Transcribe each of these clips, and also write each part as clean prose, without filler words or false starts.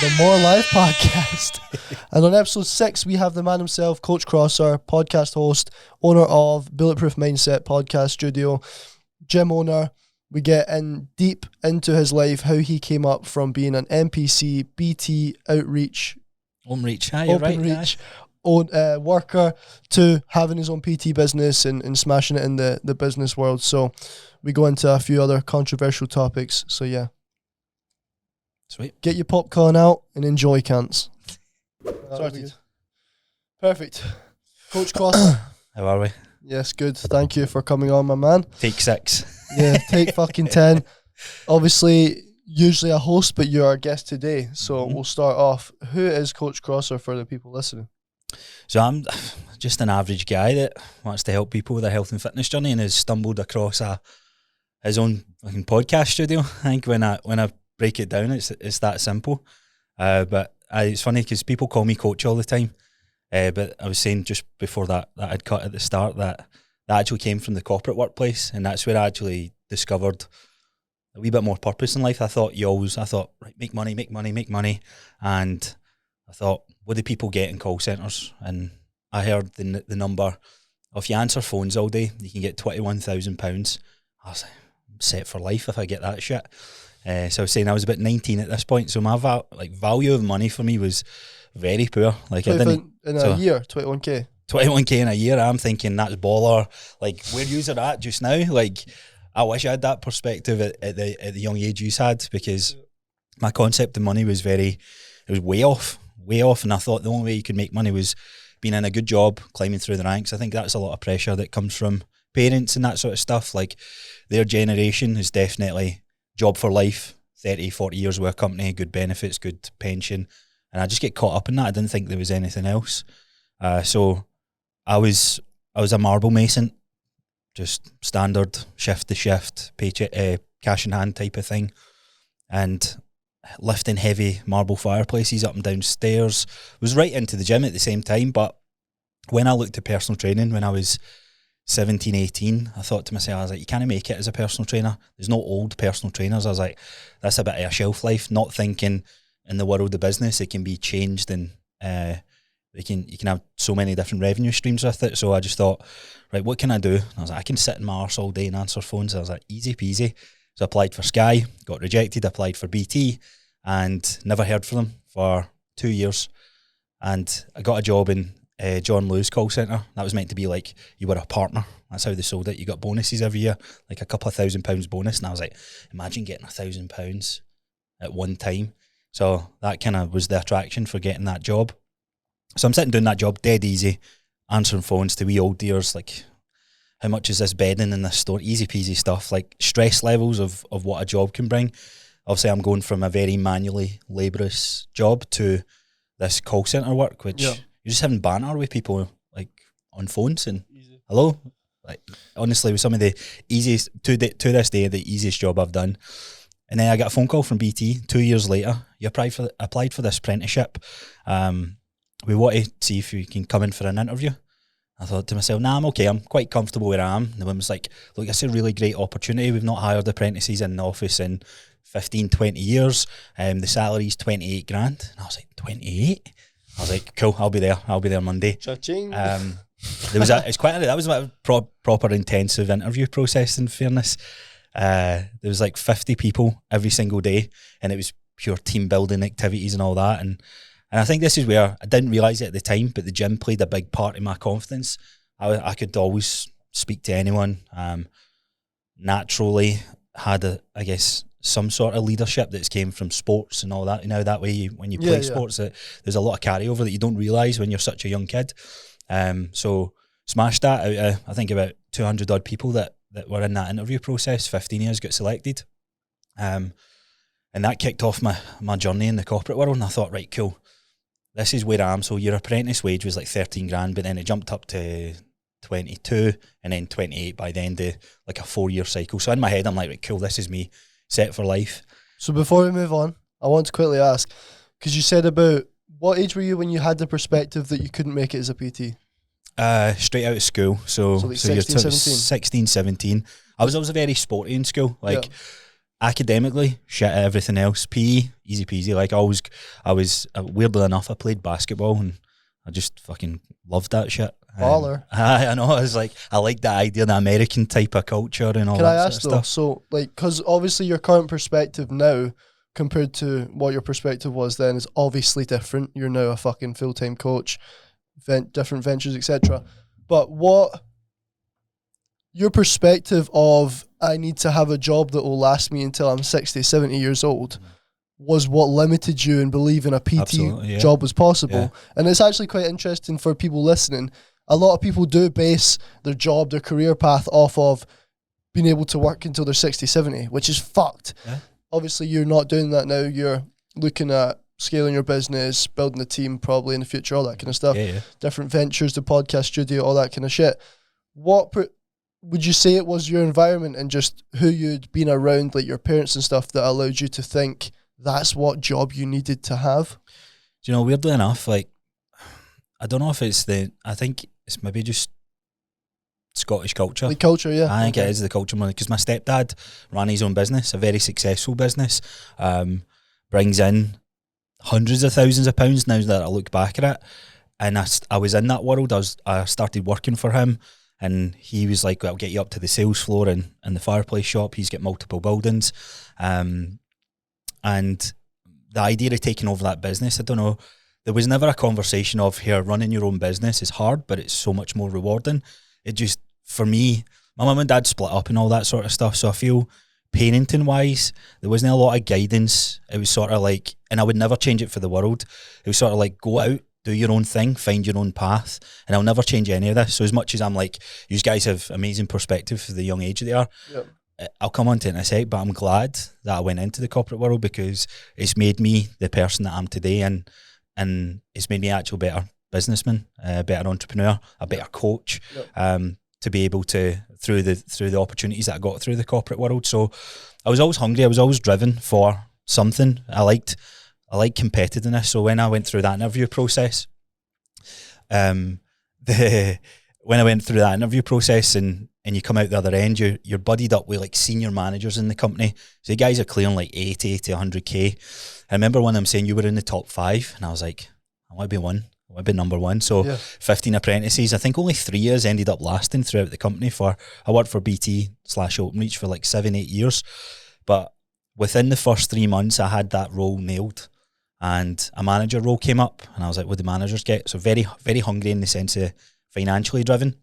the More Life podcast. And on episode 6, we have the man himself, Coach Crossar, podcast host, owner of Bulletproof Mindset podcast studio, gym owner. We get in deep into his life, how he came up from being an NPC, BT, outreach, open reach, worker to having his own PT business and smashing it in the business world. So we go into a few other controversial topics. So yeah. Sweet. Get your popcorn out and enjoy, cunts. Started. Perfect. Coach Crossar. How are we? Yes, good. Thank you for coming on, my man. Take 6. Yeah, take fucking 10. Obviously, usually a host, but you're our guest today. So we'll start off. Who is Coach Crossar for the people listening? So I'm just an average guy that wants to help people with their health and fitness journey and has stumbled across his own fucking podcast studio. I think when I break it down, it's that simple. But it's funny because people call me coach all the time. But I was saying just before that I'd cut at the start that actually came from the corporate workplace, and that's where I actually discovered a wee bit more purpose in life. I thought, right, make money. And I thought, what do people get in call centres? And I heard the number, if you answer phones all day, you can get £21,000. I was like, I'm set for life if I get that shit. So I was saying I was about 19 at this point, so my value of money for me was very poor. Like I didn't in a year, 21k. 21k in a year. I'm thinking that's baller. Like where yous are at just now. Like I wish I had that perspective at the young age you had, because my concept of money was way off. And I thought the only way you could make money was being in a good job, climbing through the ranks. I think that's a lot of pressure that comes from parents and that sort of stuff. Like their generation is definitely job for life, 30, 40 years with a company, good benefits, good pension. And I just get caught up in that. I didn't think there was anything else. So I was a marble mason, just standard shift to shift, paycheck, cash in hand type of thing. And lifting heavy marble fireplaces up and down stairs. Was right into the gym at the same time. But when I looked at personal training when I was 17, 18, I thought to myself, I was like, you can't make it as a personal trainer. There's no old personal trainers. I was like, that's a bit of a shelf life. Not thinking in the world of business, it can be changed and you can have so many different revenue streams with it. So I just thought, right, what can I do? And I was like, I can sit in my arse all day and answer phones. I was like, easy peasy. So I applied for Sky, got rejected, applied for BT, and never heard from them for 2 years. And I got a job in John Lewis call centre. That was meant to be like you were a partner. That's how they sold it. You got bonuses every year, like a couple of £1,000 bonus. And I was like, imagine getting £1,000 at one time. So that kind of was the attraction for getting that job. So I'm sitting doing that job, dead easy, answering phones to wee old dears, like, how much is this bedding in this store? Easy peasy stuff, like stress levels of what a job can bring. Obviously, I'm going from a very manually laborious job to this call centre work, which you're just having banter with people like on phones and hello. Like honestly, was some of the easiest to this day the easiest job I've done. And then I got a phone call from BT 2 years later. You applied for this apprenticeship. We want to see if you can come in for an interview. I thought to myself, nah, I'm okay. I'm quite comfortable where I am. And the woman was like, look, it's a really great opportunity. We've not hired apprentices in the office in 15, 20 years. The salary's 28 grand. And I was like, 28? I was like, cool, I'll be there Monday. Cha-ching. That was a proper intensive interview process, in fairness. There was like 50 people every single day, and it was pure team building activities and all that. And I think this is where I didn't realise it at the time, but the gym played a big part in my confidence. I could always speak to anyone. Naturally had some sort of leadership that's came from sports and all that. You know, that way when you play sports, there's a lot of carryover that you don't realise when you're such a young kid. So smashed that out of, I think, about 200 odd people that were in that interview process. 15 years got selected. And that kicked off my journey in the corporate world. And I thought, right, cool. This is where I am. So your apprentice wage was like 13 grand, but then it jumped up to 22 and then 28 by the end of like a 4-year cycle. So in my head, I'm like, right, cool, this is me set for life. So before we move on, I want to quickly ask, because you said about what age were you when you had the perspective that you couldn't make it as a PT? Straight out of school. So like 16, 17? 16, 17. I was very sporty in school. Like academically, shit at everything else. PE, easy peasy. Like I was weirdly enough, I played basketball and I just fucking loved that shit. Baller. I know. I was like, I like that idea, the American type of culture and all Can that I sort ask of though? stuff. So, like, because obviously your current perspective now compared to what your perspective was then is obviously different. You're now a fucking full-time coach, different ventures, etc. But what your perspective of I need to have a job that will last me until I'm 60, 70 years old was what limited you in believing a PT job was possible. Yeah. And it's actually quite interesting for people listening. A lot of people do base their job, their career path off of being able to work until they're 60, 70, which is fucked. Yeah. Obviously, you're not doing that now. You're looking at scaling your business, building a team probably in the future, all that kind of stuff. Yeah. Different ventures, the podcast studio, all that kind of shit. What would you say it was your environment and just who you'd been around, like your parents and stuff, that allowed you to think that's what job you needed to have? Do you know, weirdly enough, like, I don't know if it's I think it's maybe just Scottish culture. The culture, yeah. I think it is the culture more because my stepdad ran his own business, a very successful business, brings in hundreds of thousands of pounds now that I look back at it. And I was in that world. I started working for him, and he was like, "I'll get you up to the sales floor in the fireplace shop." He's got multiple buildings, and the idea of taking over that business, I don't know. There was never a conversation of here running your own business is hard, but it's so much more rewarding. It just, for me, my mum and dad split up and all that sort of stuff. So I feel parenting wise, there wasn't a lot of guidance. It was sort of like, and I would never change it for the world. It was sort of like, go out, do your own thing, find your own path. And I'll never change any of this. So as much as I'm like, you guys have amazing perspective for the young age they are. Yep. I'll come on to it in a sec, but I'm glad that I went into the corporate world because it's made me the person that I'm today, and it's made me an actual better businessman, a better entrepreneur, a better coach, to be able to through the opportunities that I got through the corporate world. So I was always hungry. I was always driven for something. I like competitiveness. So when I went through that interview process, when I went through that interview process and you come out the other end, you're buddied up with like senior managers in the company. So the guys are clearing like 80 to 100k. I remember one of them saying you were in the top 5, and I was like, I want to be one. I want to be number one. So 15 apprentices. I think only 3 years ended up lasting throughout the company. I worked for BT/Openreach for like 7-8 years. But within the first 3 months, I had that role nailed. And a manager role came up, and I was like, what do managers get? So very, very hungry in the sense of financially driven.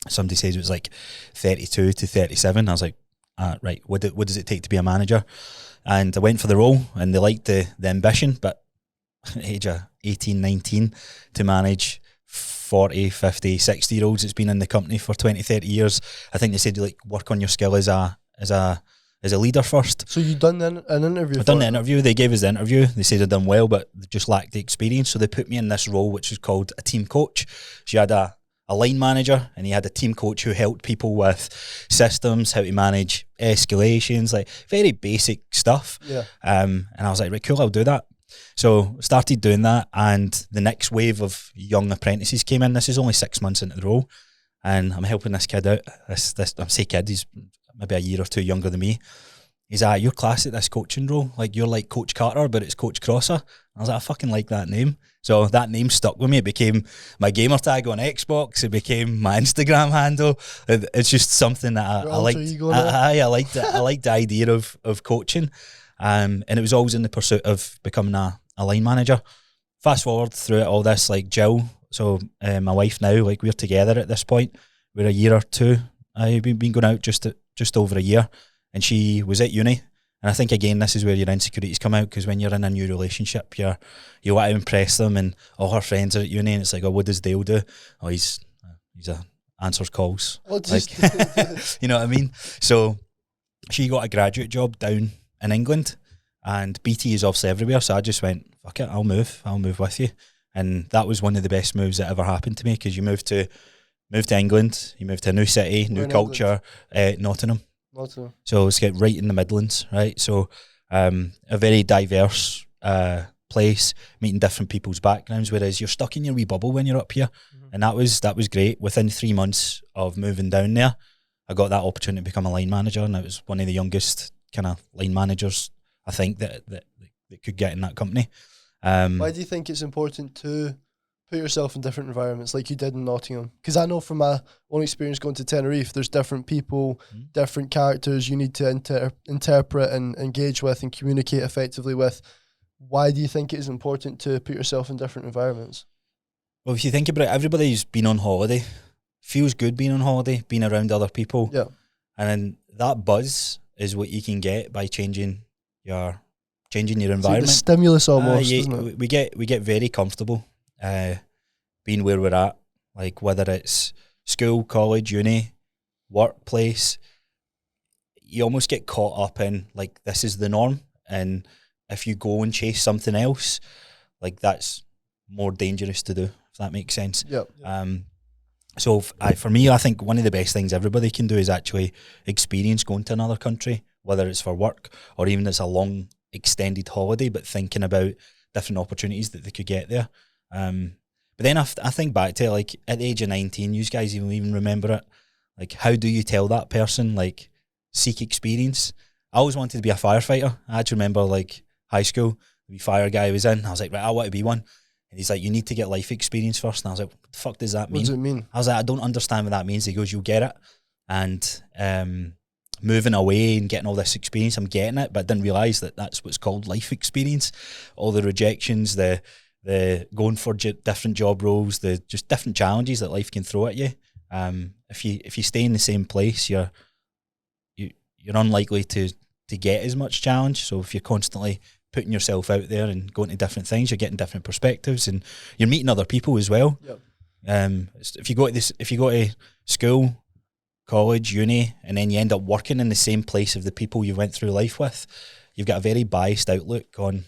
Somebody says it was like 32 to 37. I was like, right, what does it take to be a manager? And I went for the role, and they liked the ambition, but at the age of 18, 19, to manage 40, 50, 60-year-olds that's been in the company for 20, 30 years, I think they said you like work on your skill as a leader first. So you done an interview? I've done the interview. They gave us the interview. They said I'd done well, but they just lacked the experience. So they put me in this role, which was called a team coach. So you had a line manager, and he had a team coach who helped people with systems, how to manage escalations, like very basic stuff. Yeah. And I was like, right, cool, I'll do that. So started doing that, and the next wave of young apprentices came in. This is only 6 months into the role, and I'm helping this kid out. I'm say kid, he's maybe a year or two younger than me. He's like, you're class at this coaching role. Like, you're like Coach Carter, but it's Coach Crossar. I was like, I fucking like that name. So that name stuck with me. It became my gamer tag on Xbox. It became my Instagram handle. It's just something that I liked. I liked it. I liked the idea of coaching. And it was always in the pursuit of becoming a line manager. Fast forward through it, all this, like Jill, so my wife now, like we're together at this point. We're a year or two. I've been going out just over a year. And she was at uni, and I think again this is where your insecurities come out, because when you're in a new relationship, you want to impress them, and all her friends are at uni, and it's like, oh, what does Dale do? Oh, he's answers calls, like, you know what I mean? So she got a graduate job down in England, and BT is obviously everywhere. So I just went, fuck it, I'll move with you, and that was one of the best moves that ever happened to me, because you move to England, you move to a new city, new culture, Nottingham. So let's get right in the Midlands, right? So a very diverse place, meeting different people's backgrounds, whereas you're stuck in your wee bubble when you're up here. And that was great. Within 3 months of moving down there, I got that opportunity to become a line manager, and I was one of the youngest kind of line managers, I think, that could get in that company. Why do you think it's important to put yourself in different environments like you did in Nottingham? Because I know from my own experience going to Tenerife, there's different people, different characters you need to interpret and engage with and communicate effectively with. Why do you think it is important to put yourself in different environments? Well, if you think about it, everybody's been on holiday. Feels good being on holiday, being around other people. Yeah. And then that buzz is what you can get by changing your environment. Like the stimulus almost, isn't it? We get very comfortable being where we're at. Like whether it's school, college, uni, workplace, you almost get caught up in like this is the norm. And if you go and chase something else, like that's more dangerous to do, if that makes sense. Yep. So for me, I think one of the best things everybody can do is actually experience going to another country, whether it's for work or even it's a long extended holiday, but thinking about different opportunities that they could get there. But then I think back to like at the age of 19, you guys even remember it. Like, how do you tell that person, like, seek experience? I always wanted to be a firefighter. I actually remember like high school, the fire guy was in. I was like, right, I want to be one. And he's like, you need to get life experience first. And I was like, what the fuck does that mean? What does it mean? I was like, I don't understand what that means. He goes, you'll get it. And moving away and getting all this experience, I'm getting it, but I didn't realise that that's what's called life experience. All the rejections, the going for different job roles, the just different challenges that life can throw at you. If you stay in the same place, you're unlikely to get as much challenge. So if you're constantly putting yourself out there and going to different things, you're getting different perspectives and you're meeting other people as well. Yep. If you go to school, college, uni, and then you end up working in the same place of the people you went through life with, you've got a very biased outlook on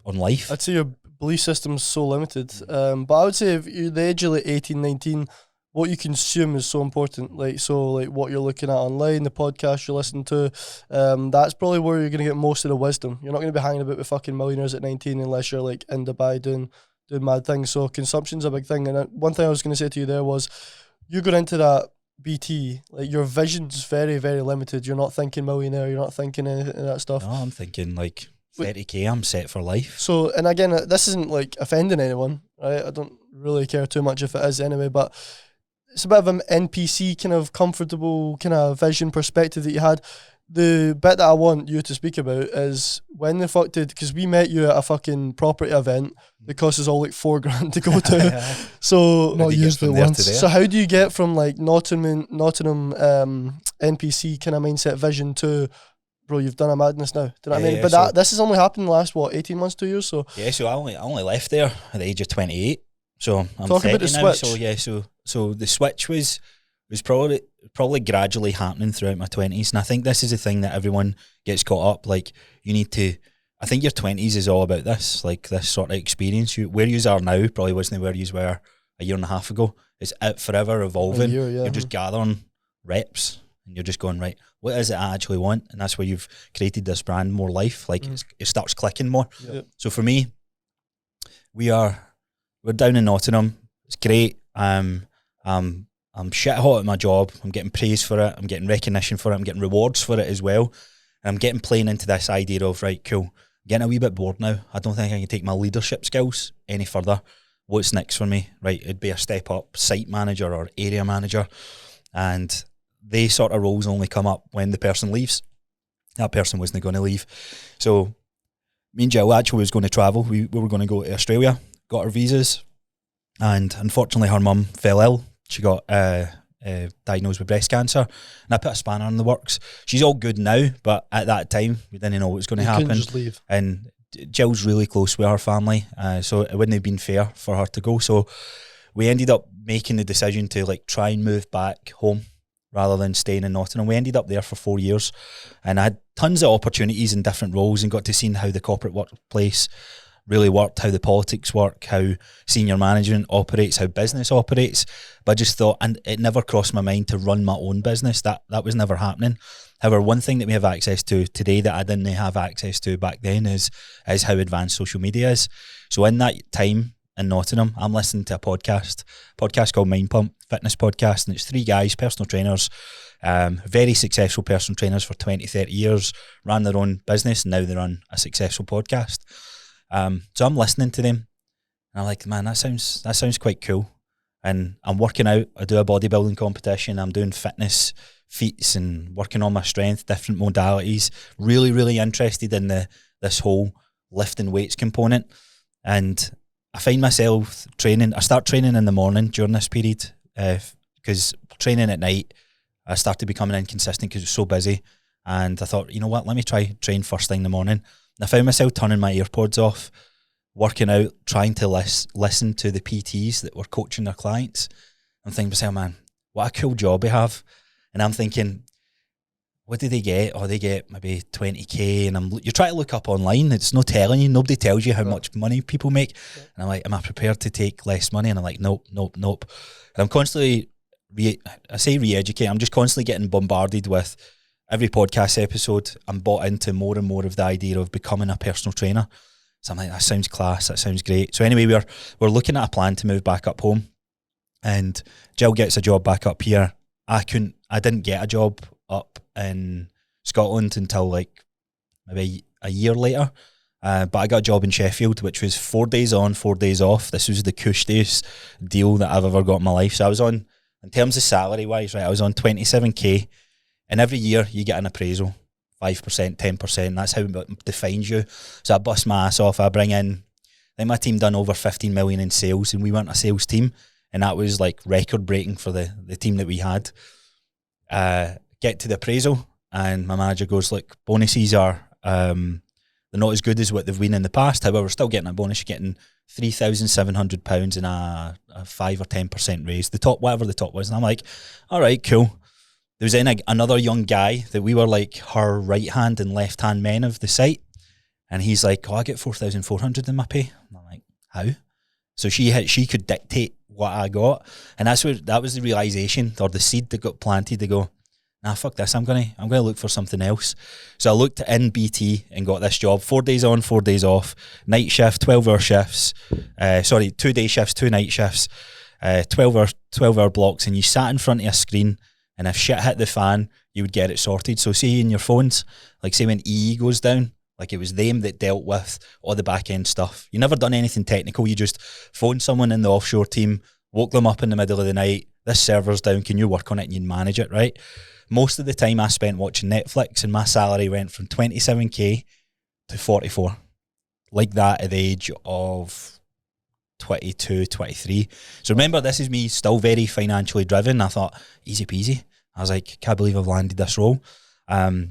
on life. I'd say your belief system's so limited. But I would say if you're the age of like 18, 19, what you consume is so important. Like what you're looking at online, the podcast you're listening to, that's probably where you're going to get most of the wisdom. You're not going to be hanging about with fucking millionaires at 19 unless you're like in Dubai doing mad things. So consumption's a big thing. And one thing I was going to say to you there was, you got into that BT, like your vision's very, very limited. You're not thinking millionaire, you're not thinking any of that stuff. No, I'm thinking like 30k, I'm set for life. So, and again, this isn't like offending anyone, right? I don't really care too much if it is anyway, but it's a bit of an NPC kind of comfortable kind of vision perspective that you had. The bit that I want you to speak about is when the fuck did, because we met you at a fucking property event that cost us all like $4,000 to go to. So not used it once. So how do you get from like Nottingham NPC kind of mindset vision to, bro, you've done a madness now. Do you know what I mean? But this has only happened in the last 18 months, 2 years. So yeah, so I only left there at the age of 28. So I'm talk 30 about the now. switch. So yeah, so the switch was probably gradually happening throughout my 20s, and I think this is the thing that everyone gets caught up. Like, you need to, I think your 20s is all about this, like this sort of experience. Where you are now probably wasn't where you were a year and a half ago. It's forever evolving. You're just gathering reps and you're just going, right, what is it I actually want? And that's where you've created this brand, More Life. Like it starts clicking more. Yep. So for me, we're down in Nottingham. It's great. I'm shit hot at my job. I'm getting praise for it. I'm getting recognition for it. I'm getting rewards for it as well. And I'm getting playing into this idea of, right, cool, I'm getting a wee bit bored now. I don't think I can take my leadership skills any further. What's next for me? Right, it'd be a step up, site manager or area manager. And they sort of roles only come up when the person leaves. That person wasn't going to leave. So me and Jill actually was going to travel. We were going to go to Australia, got our visas. And unfortunately her mum fell ill. She got diagnosed with breast cancer, and I put a spanner in the works. She's all good now, but at that time we didn't know what was going to happen. Couldn't just leave. And Jill's really close with her family, so it wouldn't have been fair for her to go. So we ended up making the decision to like try and move back home rather than staying in Nottingham. We ended up there for 4 years, and I had tons of opportunities in different roles and got to see how the corporate workplace really worked, how the politics work, how senior management operates, how business operates. But I just thought, and it never crossed my mind to run my own business. That was never happening. However, one thing that we have access to today that I didn't have access to back then is how advanced social media is. So in that time, in Nottingham. I'm listening to a podcast called Mind Pump, fitness podcast, and it's 3 guys, personal trainers, very successful personal trainers for 20, 30 years, ran their own business, and now they run a successful podcast. So I'm listening to them, and I'm like, man, that sounds quite cool. And I'm working out. I do a bodybuilding competition. I'm doing fitness feats and working on my strength, different modalities. Really, really interested in this whole lifting weights component. And I find myself training. I start training in the morning during this period because training at night, I started becoming inconsistent because it was so busy. And I thought, you know what, let me try train first thing in the morning. And I found myself turning my earpods off, working out, trying to listen to the PTs that were coaching their clients. I'm thinking to myself, man, what a cool job they have. And I'm thinking, what do they get? Oh, they get maybe 20k. And you're trying to look up online. It's no telling you. Nobody tells you how much money people make. And I'm like, am I prepared to take less money? And I'm like, nope. And I'm constantly, re-educate. I'm just constantly getting bombarded with every podcast episode. I'm bought into more and more of the idea of becoming a personal trainer. So I'm like, that sounds class, that sounds great. So anyway, we're looking at a plan to move back up home, and Jill gets a job back up here. I didn't get a job up in Scotland until like maybe a year later, but I got a job in Sheffield, which was 4 days on, 4 days off. This was the cushiest deal that I've ever got in my life. So I was on, in terms of salary wise, right, I was on 27k, and every year you get an appraisal. 5%, 10%, that's how it defines you. So I bust my ass off. I bring in, I think my team done over 15 million in sales, and we weren't a sales team, and that was like record breaking for the team that we had. Get to the appraisal, and my manager goes, look, bonuses are, they're not as good as what they've been in the past. However, we're still getting a bonus. You're getting £3,700 and a 5 or 10% raise, whatever the top was. And I'm like, all right, cool. There was then another young guy that we were like her right hand and left hand men of the site, and he's like, oh, I get 4,400 in my pay. And I'm like, how? So she could dictate what I got, and that was the realization, or the seed that got planted to go, nah, fuck this, I'm gonna look for something else. So I looked at NBT and got this job, 4 days on, 4 days off, night shift, 12-hour shifts, 2 day shifts, 2 night shifts, 12-hour blocks, and you sat in front of a screen. And if shit hit the fan, you would get it sorted. So say in your phones, like say when EE goes down, like it was them that dealt with all the back end stuff. You never done anything technical. You just phoned someone in the offshore team, woke them up in the middle of the night. This server's down. Can you work on it? And you'd manage it, right? Most of the time I spent watching Netflix, and my salary went from 27k to 44. Like that at the age of 22, 23. So remember, this is me still very financially driven. I thought, easy peasy. I was like, can't believe I've landed this role. I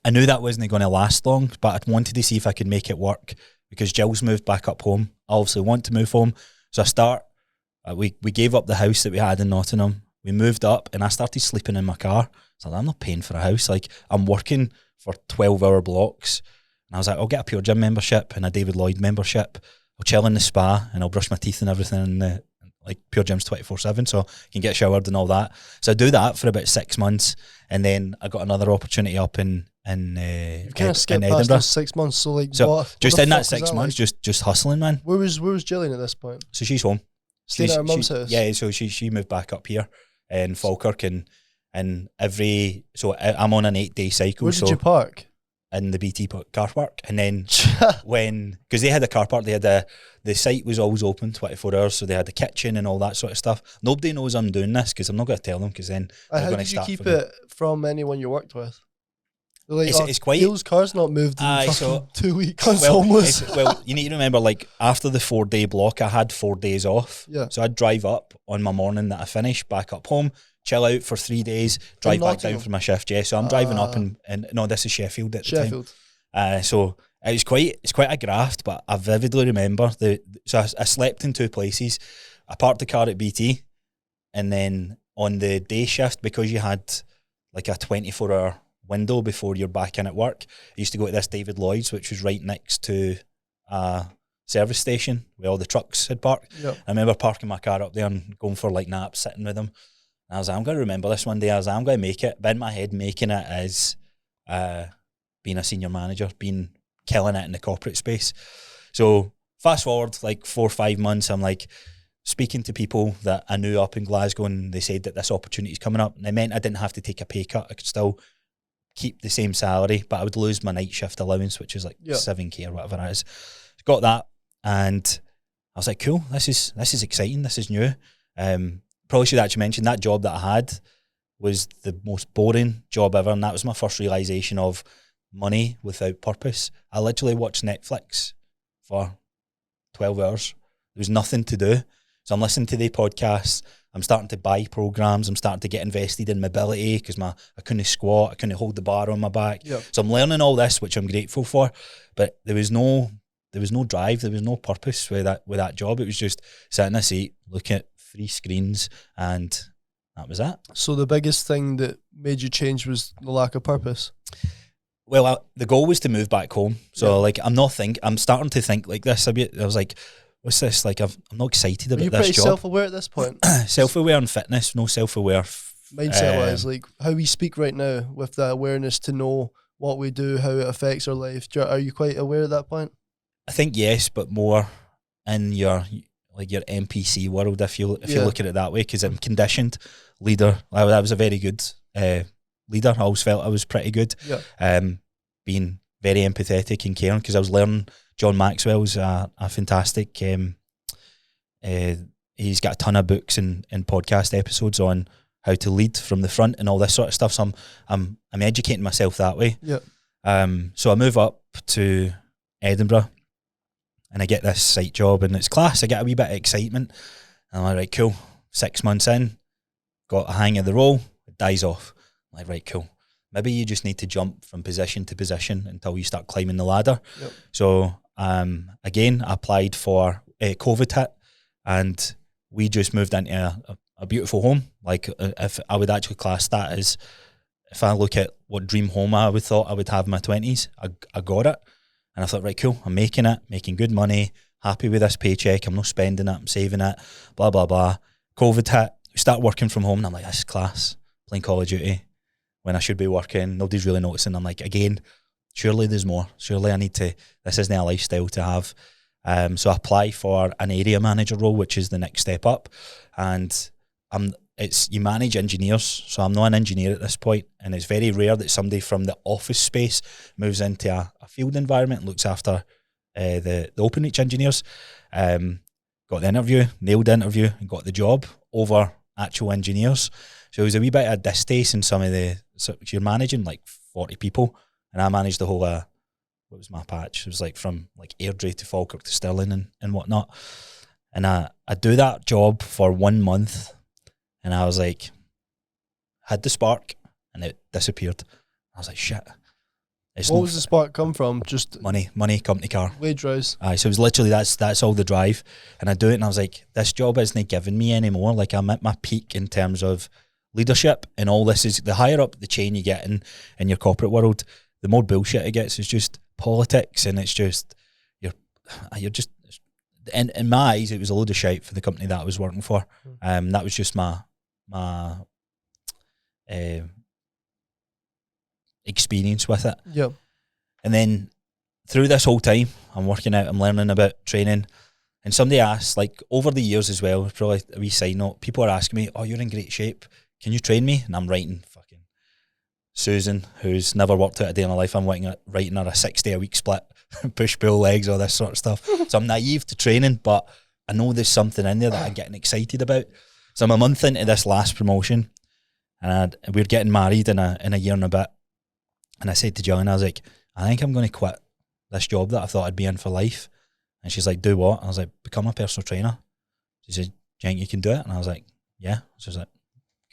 knew that wasn't going to last long, but I wanted to see if I could make it work because Jill's moved back up home. I obviously want to move home. So we gave up the house that we had in Nottingham. We moved up, and I started sleeping in my car. So I'm not paying for a house. Like, I'm working for 12-hour blocks. And I was like, I'll get a Pure Gym membership and a David Lloyd membership. I'll chill in the spa and I'll brush my teeth and everything in the, like, Pure Gym's 24/7, so I can get showered and all that. So I do that for about 6 months, and then I got another opportunity up in You've kind of skipped in past Edinburgh. those 6 months, so like, So what just the in fuck that was 6 months, like? just hustling, man. Where was Jillian at this point? So she's home. Staying at her mum's house? Yeah, so she moved back up here in Falkirk, and I'm on an 8-day cycle. Where did you park? In the BT car park. And then because they had a car park, the site was always open 24 hours, so they had the kitchen and all that sort of stuff. Nobody knows I'm doing this because I'm not going to tell them, because then how did you keep it from anyone you worked with? Like, it's quite, Neil's car's not moved in so 2 weeks. Homeless. Well, you need to remember, like, after the 4-day block, I had 4 days off. Yeah. So I'd drive up on my morning that I finished, back up home, chill out for 3 days, drive back down for my shift. Yeah, so I'm driving up and no, this is Sheffield at the time. So it's quite a graft, but I vividly remember so I slept in 2 places. I parked the car at BT, and then on the day shift, because you had like a 24-hour window before you're back in at work, I used to go to this David Lloyd's, which was right next to a service station where all the trucks had parked. Yep. I remember parking my car up there and going for like naps, sitting with them. And I was like, I'm going to remember this one day. I was like, I'm going to make it. But in my head, making it is being a senior manager, killing it in the corporate space. So fast forward like 4 or 5 months, I'm like speaking to people that I knew up in Glasgow, and they said that this opportunity is coming up, and it meant I didn't have to take a pay cut. I could still keep the same salary, but I would lose my night shift allowance, which is like 7k or whatever it is. Got that, and I was like, cool, this is exciting, this is new. Probably should actually mention that job that I had was the most boring job ever, and that was my first realisation of money without purpose. I literally watched Netflix for 12 hours. There was nothing to do. So I'm listening to the podcasts, I'm starting to buy programs, I'm starting to get invested in mobility because I couldn't squat, I couldn't hold the bar on my back. Yep. So I'm learning all this, which I'm grateful for, but there was no drive, there was no purpose with that job. It was just sitting in a seat, looking at 3 screens, and that was it. So the biggest thing that made you change was the lack of purpose? Well, the goal was to move back home. So like, I'm starting to think like this a bit. I was like, what's this? Like, I'm not excited about this job. Are you pretty self-aware at this point? Self-aware in fitness, no self-aware. Mindset-wise, like how we speak right now, with the awareness to know what we do, how it affects our life. Are you quite aware at that point? I think yes, but more in your NPC world, if you look at it that way, because I'm conditioned leader. I was a very good leader. I always felt I was pretty good. Yeah. Being very empathetic and caring, because I was learning. John Maxwell's a fantastic. He's got a ton of books and podcast episodes on how to lead from the front and all this sort of stuff. So I'm educating myself that way. Yeah. So I move up to Edinburgh, and I get this site job, and it's class. I get a wee bit of excitement, and I'm like, right, cool. 6 months in, got a hang of the role. It dies off. I'm like, right, cool. Maybe you just need to jump from position to position until you start climbing the ladder. Yep. So again, I applied for COVID hit, and we just moved into a beautiful home. Like, if I would actually class that as, if I look at what dream home I would thought I would have in my 20s, I got it. And I thought, right, cool, I'm making it, making good money, happy with this paycheck, I'm not spending it, I'm saving it, blah, blah, blah. COVID hit, we start working from home, and I'm like, this is class, playing Call of Duty when I should be working, nobody's really noticing. I'm like, again, surely there's more. Surely I need to, this isn't a lifestyle to have. So I apply for an area manager role, which is the next step up. And you manage engineers. So I'm not an engineer at this point, and it's very rare that somebody from the office space moves into a field environment and looks after the open reach engineers. Got the interview, nailed the interview, and got the job over actual engineers. So it was a wee bit of distaste in some of so you're managing like 40 people, and I managed the whole, what was my patch? It was like from like Airdrie to Falkirk to Stirling and whatnot. And I do that job for 1 month, and I was like, had the spark, and it disappeared. I was like, shit. What was the spark come from? Just money, company car. Wage rise. Aye, so it was literally, that's all the drive. And I do it, and I was like, this job isn't giving me anymore. Like, I'm at my peak in terms of leadership, and all this is, the higher up the chain you get in your corporate world, the more bullshit it gets. It's just politics, and it's just, you're just, in my eyes, it was a load of shite for the company that I was working for. That was just my experience with it. Yeah. And then through this whole time, I'm working out, I'm learning about training. And somebody asked, like, over the years as well, probably a wee side note, people are asking me, oh, you're in great shape, can you train me? And I'm writing fucking Susan, who's never worked out a day in her life, I'm writing her a 6-day-a-week split, push, pull, legs, all this sort of stuff. So I'm naive to training, but I know there's something in there that I'm getting excited about. So I'm a month into this last promotion, and we're getting married in a year and a bit. And I said to Joanne, I was like, I think I'm going to quit this job that I thought I'd be in for life. And she's like, do what? I was like, become a personal trainer. She said, do you think you can do it? And I was like, yeah. So I was like,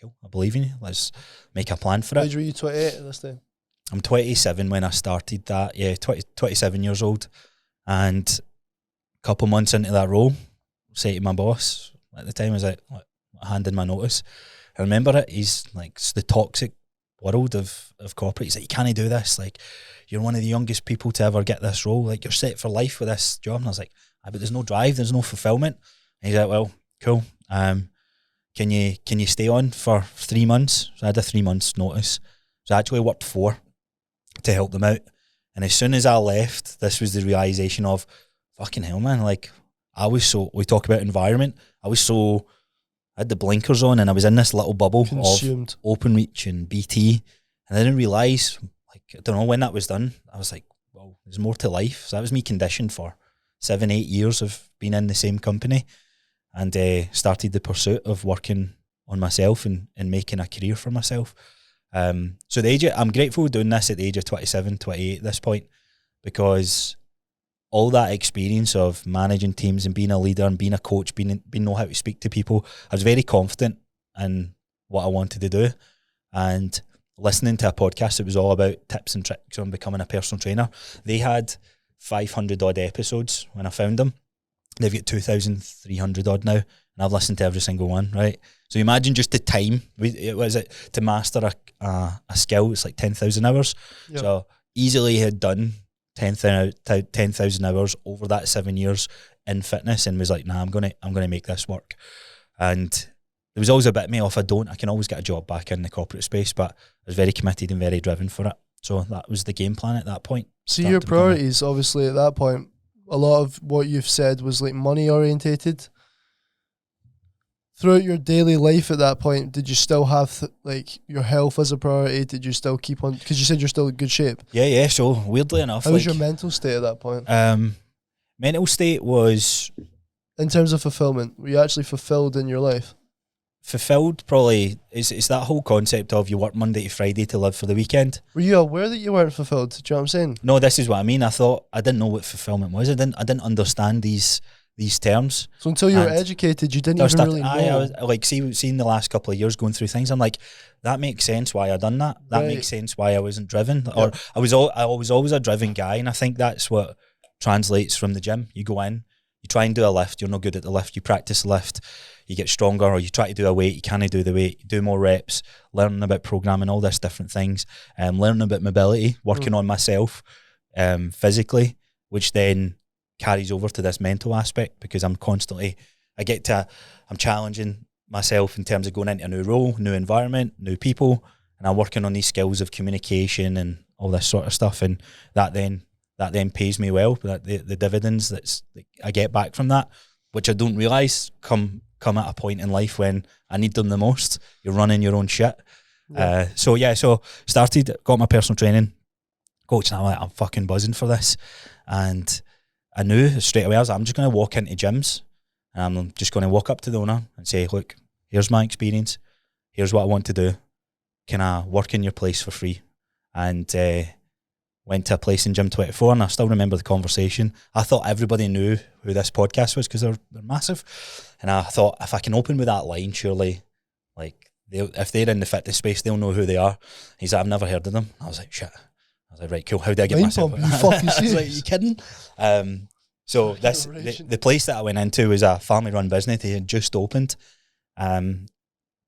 cool, I believe in you. Let's make a plan for it. Age were you 28 at this time? I'm 27 when I started that. Yeah, 27 years old. And a couple months into that role, I say to my boss at the time, I was like, I handed my notice. I remember it. He's like, it's the toxic world of corporate. He's like, you can't do this. Like, you're one of the youngest people to ever get this role. Like, you're set for life with this job. And I was like, but there's no drive, there's no fulfillment. And he's like, well, cool. Can you stay on for 3 months? So I had a 3 months notice. So I actually worked 4 to help them out. And as soon as I left, this was the realisation of, fucking hell, man. Like, we talk about environment. I had the blinkers on and I was in this little bubble Consumed. of OpenReach and BT. And I didn't realise, like, I don't know when that was done. I was like, well, there's more to life. So that was me conditioned for 7-8 years of being in the same company, and started the pursuit of working on myself and making a career for myself. So I'm grateful doing this at the age of 27, 28 at this point, because all that experience of managing teams and being a leader and being a coach, being know how to speak to people, I was very confident in what I wanted to do. And listening to a podcast that was all about tips and tricks on becoming a personal trainer, they had 500 odd episodes when I found them. They've got 2,300 odd now, and I've listened to every single one, right? So imagine just the time. To master a skill, it's like 10,000 hours. Yep. So easily had done 10,000 hours over that 7 years in fitness, and was like, nah, I'm gonna make this work. And there was always a bit of me, if I don't, I can always get a job back in the corporate space, but I was very committed and very driven for it. So that was the game plan at that point. So your priorities, obviously, at that point, a lot of what you've said was like money orientated. Throughout your daily life at that point, did you still have like your health as a priority? Did you still keep on, because you said you're still in good shape? Yeah. So weirdly enough, how was your mental state at that point? Mental state was, in terms of fulfillment, were you actually fulfilled in your life? Fulfilled, probably, it's that whole concept of you work Monday to Friday to live for the weekend. Were you aware that you weren't fulfilled? Do you know what I'm saying? No, this is what I mean. I didn't know what fulfillment was. I didn't understand these terms. So until you were educated, you didn't even really know. I was like, seeing the last couple of years going through things, I'm like, that makes sense why I done that. That makes sense why I wasn't driven. Or I was always a driven guy, and I think that's what translates from the gym. You go in, you try and do a lift, you're not good at the lift, you practice the lift, you get stronger, or you try to do a weight, you can't do the weight, you do more reps, learning about programming, all this different things, learning about mobility, working on myself physically, which then carries over to this mental aspect, because I'm challenging myself in terms of going into a new role, new environment, new people, and I'm working on these skills of communication and all this sort of stuff, and that then pays me well. That the dividends that I get back from that, which I don't realise come at a point in life when I need them the most. You're running your own shit. Yeah. So started, got my personal training coach, and I'm like, I'm fucking buzzing for this. And I knew straight away, I'm just going to walk into gyms, and I'm just going to walk up to the owner and say, look, here's my experience. Here's what I want to do. Can I work in your place for free? And went to a place in Gym 24, and I still remember the conversation. I thought everybody knew who this podcast was because they're massive. And I thought, if I can open with that line, surely, like, if they're in the fitness space, they'll know who they are. He's like, I've never heard of them. I was like, shit. I was like, right, cool. How do I get myself? You fucking I was like, you kidding? So the place that I went into was a family-run business. They had just opened. And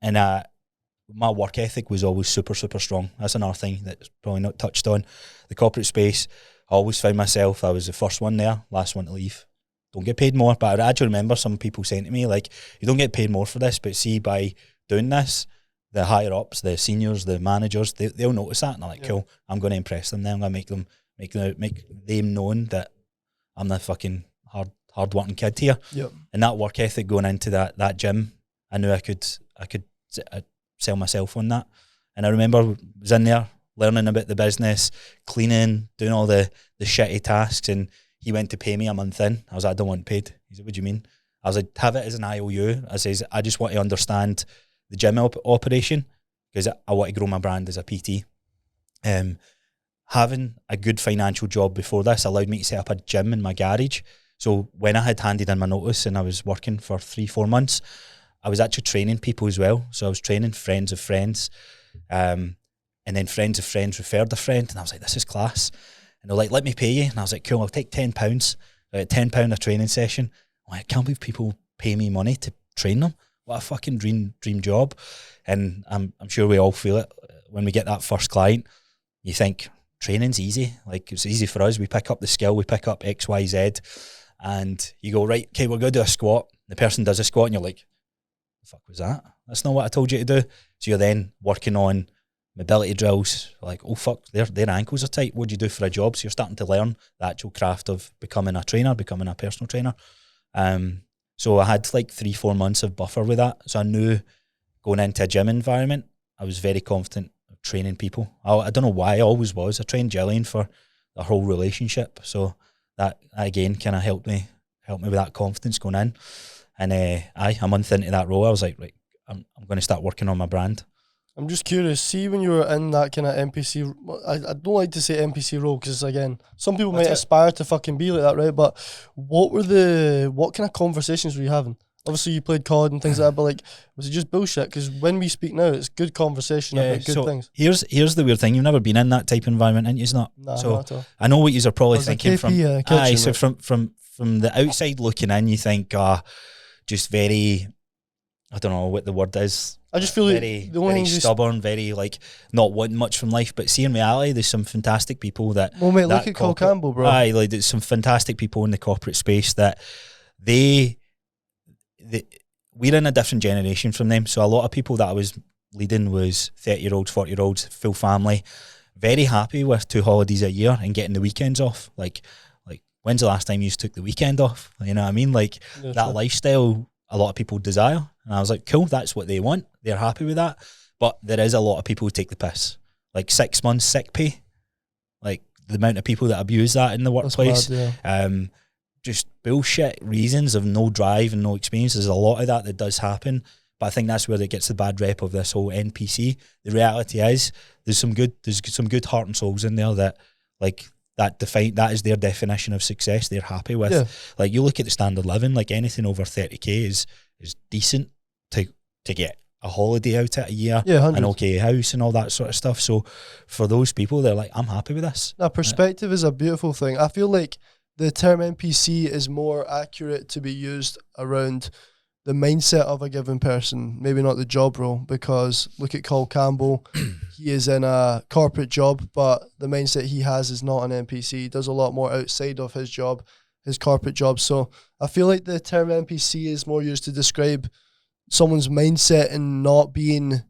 my work ethic was always super, super strong. That's another thing that's probably not touched on. The corporate space, I always found myself, I was the first one there, last one to leave. Don't get paid more, but I actually remember some people saying to me, like, you don't get paid more for this, but see, by doing this, the higher ups, the seniors, the managers, they'll notice that, and I'm like, cool, I'm going to impress them now. I'm going to make them known that I'm the fucking hard working kid here. Yep. And that work ethic going into that gym, I knew I could sell myself on that. And I remember I was in there learning about the business, cleaning, doing all the shitty tasks, and he went to pay me a month in. I was like, I don't want paid. He said, what do you mean? I was like, have it as an IOU. I says, I just want to understand the gym operation, because I want to grow my brand as a PT. Having a good financial job before this allowed me to set up a gym in my garage. So when I had handed in my notice and I was working for 3-4 months, I was actually training people as well. So I was training friends of friends, and then friends of friends referred a friend, and I was like, this is class. And they're like, let me pay you. And I was like, cool, I'll take £10. £10 a training session. I'm like, I can't believe people pay me money to train them. What a fucking dream job. And I'm sure we all feel it when we get that first client. You think training's easy. Like, it's easy for us. We pick up the skill, we pick up X, Y, Z, and you go, right, okay, we're going to do a squat. The person does a squat and you're like, the fuck was that? That's not what I told you to do. So you're then working on mobility drills. Like, oh fuck, their ankles are tight. What do you do for a job? So you're starting to learn the actual craft of becoming a trainer, becoming a personal trainer. So I had like 3-4 months of buffer with that. So I knew going into a gym environment, I was very confident of training people. I don't know why, I always was. I trained Jillian for the whole relationship. So that again kind of helped me with that confidence going in. And a month into that role, I was like, right, I'm going to start working on my brand. I'm just curious, see when you were in that kind of NPC, I don't like to say NPC role because, again, some people might aspire to fucking be like that, right? But what kind of conversations were you having? Obviously, you played COD and things like that, but like, was it just bullshit? Because when we speak now, it's good conversation about good things. Here's the weird thing. You've never been in that type of environment, and you're not. Nah, so not at all. I know what you're probably thinking kitchen, so from the outside looking in, you think, just very, I don't know what the word is. I just feel very, like the only very thing stubborn, very like not wanting much from life. But see, in reality, there's some fantastic people that. Well, mate, look at Cole Campbell, bro. Aye, like there's some fantastic people in the corporate space that we're in a different generation from them. So a lot of people that I was leading was 30-year-olds, 40-year-olds, full family, very happy with 2 holidays a year and getting the weekends off. Like when's the last time you took the weekend off? You know what I mean? Like that lifestyle a lot of people desire. And I was like, cool, that's what they want. They're happy with that. But there is a lot of people who take the piss. Like 6 months sick pay. Like the amount of people that abuse that in the workplace. That's mad, yeah. Just bullshit reasons of no drive and no experience. There's a lot of that does happen. But I think that's where it gets the bad rep of this whole NPC. The reality is there's some good heart and souls in there that like that is their definition of success. They're happy with. Yeah. Like you look at the standard living, like anything over 30k is decent to get a holiday out at a year, an okay house and all that sort of stuff. So for those people, they're like, I'm happy with this. Now, perspective is a beautiful thing. I feel like the term NPC is more accurate to be used around the mindset of a given person, maybe not the job role, because look at Cole Campbell. He is in a corporate job, but the mindset he has is not an NPC. He does a lot more outside of his job, his corporate job. So I feel like the term NPC is more used to describe someone's mindset and not being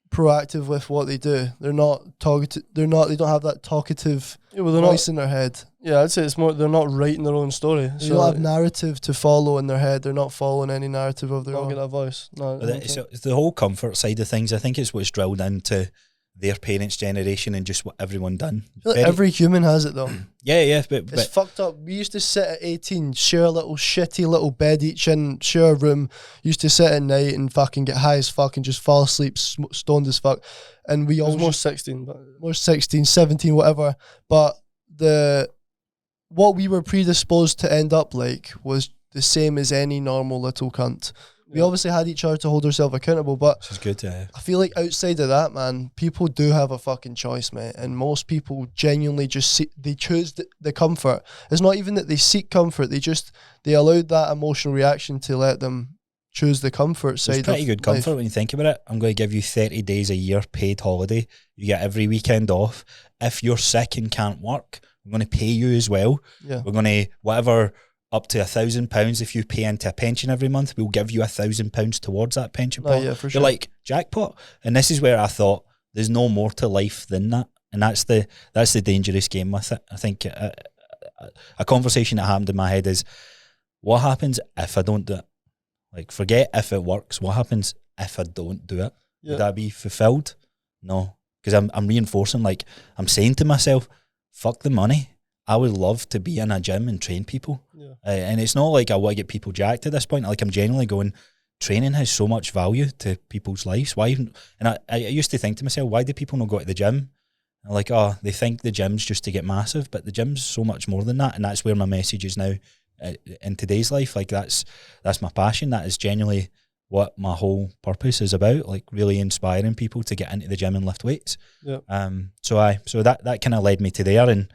proactive with what they do. They're not talkative. They don't have that talkative voice in their head. Yeah, I'd say it's more they're not writing their own story. They don't have narrative to follow in their head. They're not following any narrative of their own. Don't get that voice. No, it's the whole comfort side of things. I think it's what's drilled into their parents' generation and just what everyone done. I feel like every human has it though. Yeah, but it's fucked up. We used to sit at 18, share a little shitty little bed each and share a room. Used to sit at night and fucking get high as fuck and just fall asleep stoned as fuck. And we all more 16, but more 16, 17, whatever. But what we were predisposed to end up like was the same as any normal little cunt. We obviously had each other to hold ourselves accountable, but which is good, yeah. I feel like outside of that, man, people do have a fucking choice, mate. And most people genuinely just they choose the comfort. It's not even that they seek comfort; they allowed that emotional reaction to let them choose the comfort side. It's pretty good comfort when you think about it. I'm going to give you 30 days a year paid holiday. You get every weekend off. If you're sick and can't work, we're going to pay you as well. Yeah, we're going to whatever. Up to £1,000 if you pay into a pension every month, we'll give you £1,000 towards that pension pot. Yeah, for sure. You're like, jackpot. And this is where I thought there's no more to life than that. And that's the dangerous game with it. I think a conversation that happened in my head is, what happens if I don't do it? Like, forget if it works. What happens if I don't do it? Yeah. Would I be fulfilled? No. Because I'm reinforcing, like, I'm saying to myself, fuck the money. I would love to be in a gym and train people. Yeah. And it's not like I want to get people jacked at this point. Like, I'm genuinely going, training has so much value to people's lives. Why even? And I used to think to myself, why do people not go to the gym? And like, they think the gym's just to get massive, but the gym's so much more than that. And that's where my message is now in today's life. Like, that's my passion. That is genuinely what my whole purpose is about. Like, really inspiring people to get into the gym and lift weights. Yeah. So that kind of led me to there. And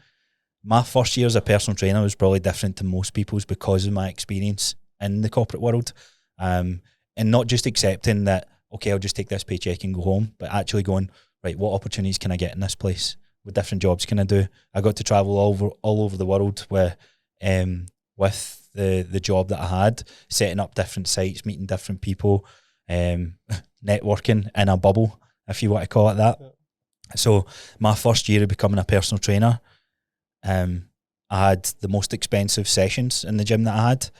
my first year as a personal trainer was probably different to most people's because of my experience in the corporate world. And not just accepting that, okay, I'll just take this paycheck and go home, but actually going, right, what opportunities can I get in this place? What different jobs can I do? I got to travel all over the world with the job that I had, setting up different sites, meeting different people, networking in a bubble. if you want to call it that. Yeah. So my first year of becoming a personal trainer, I had the most expensive sessions in the gym that I had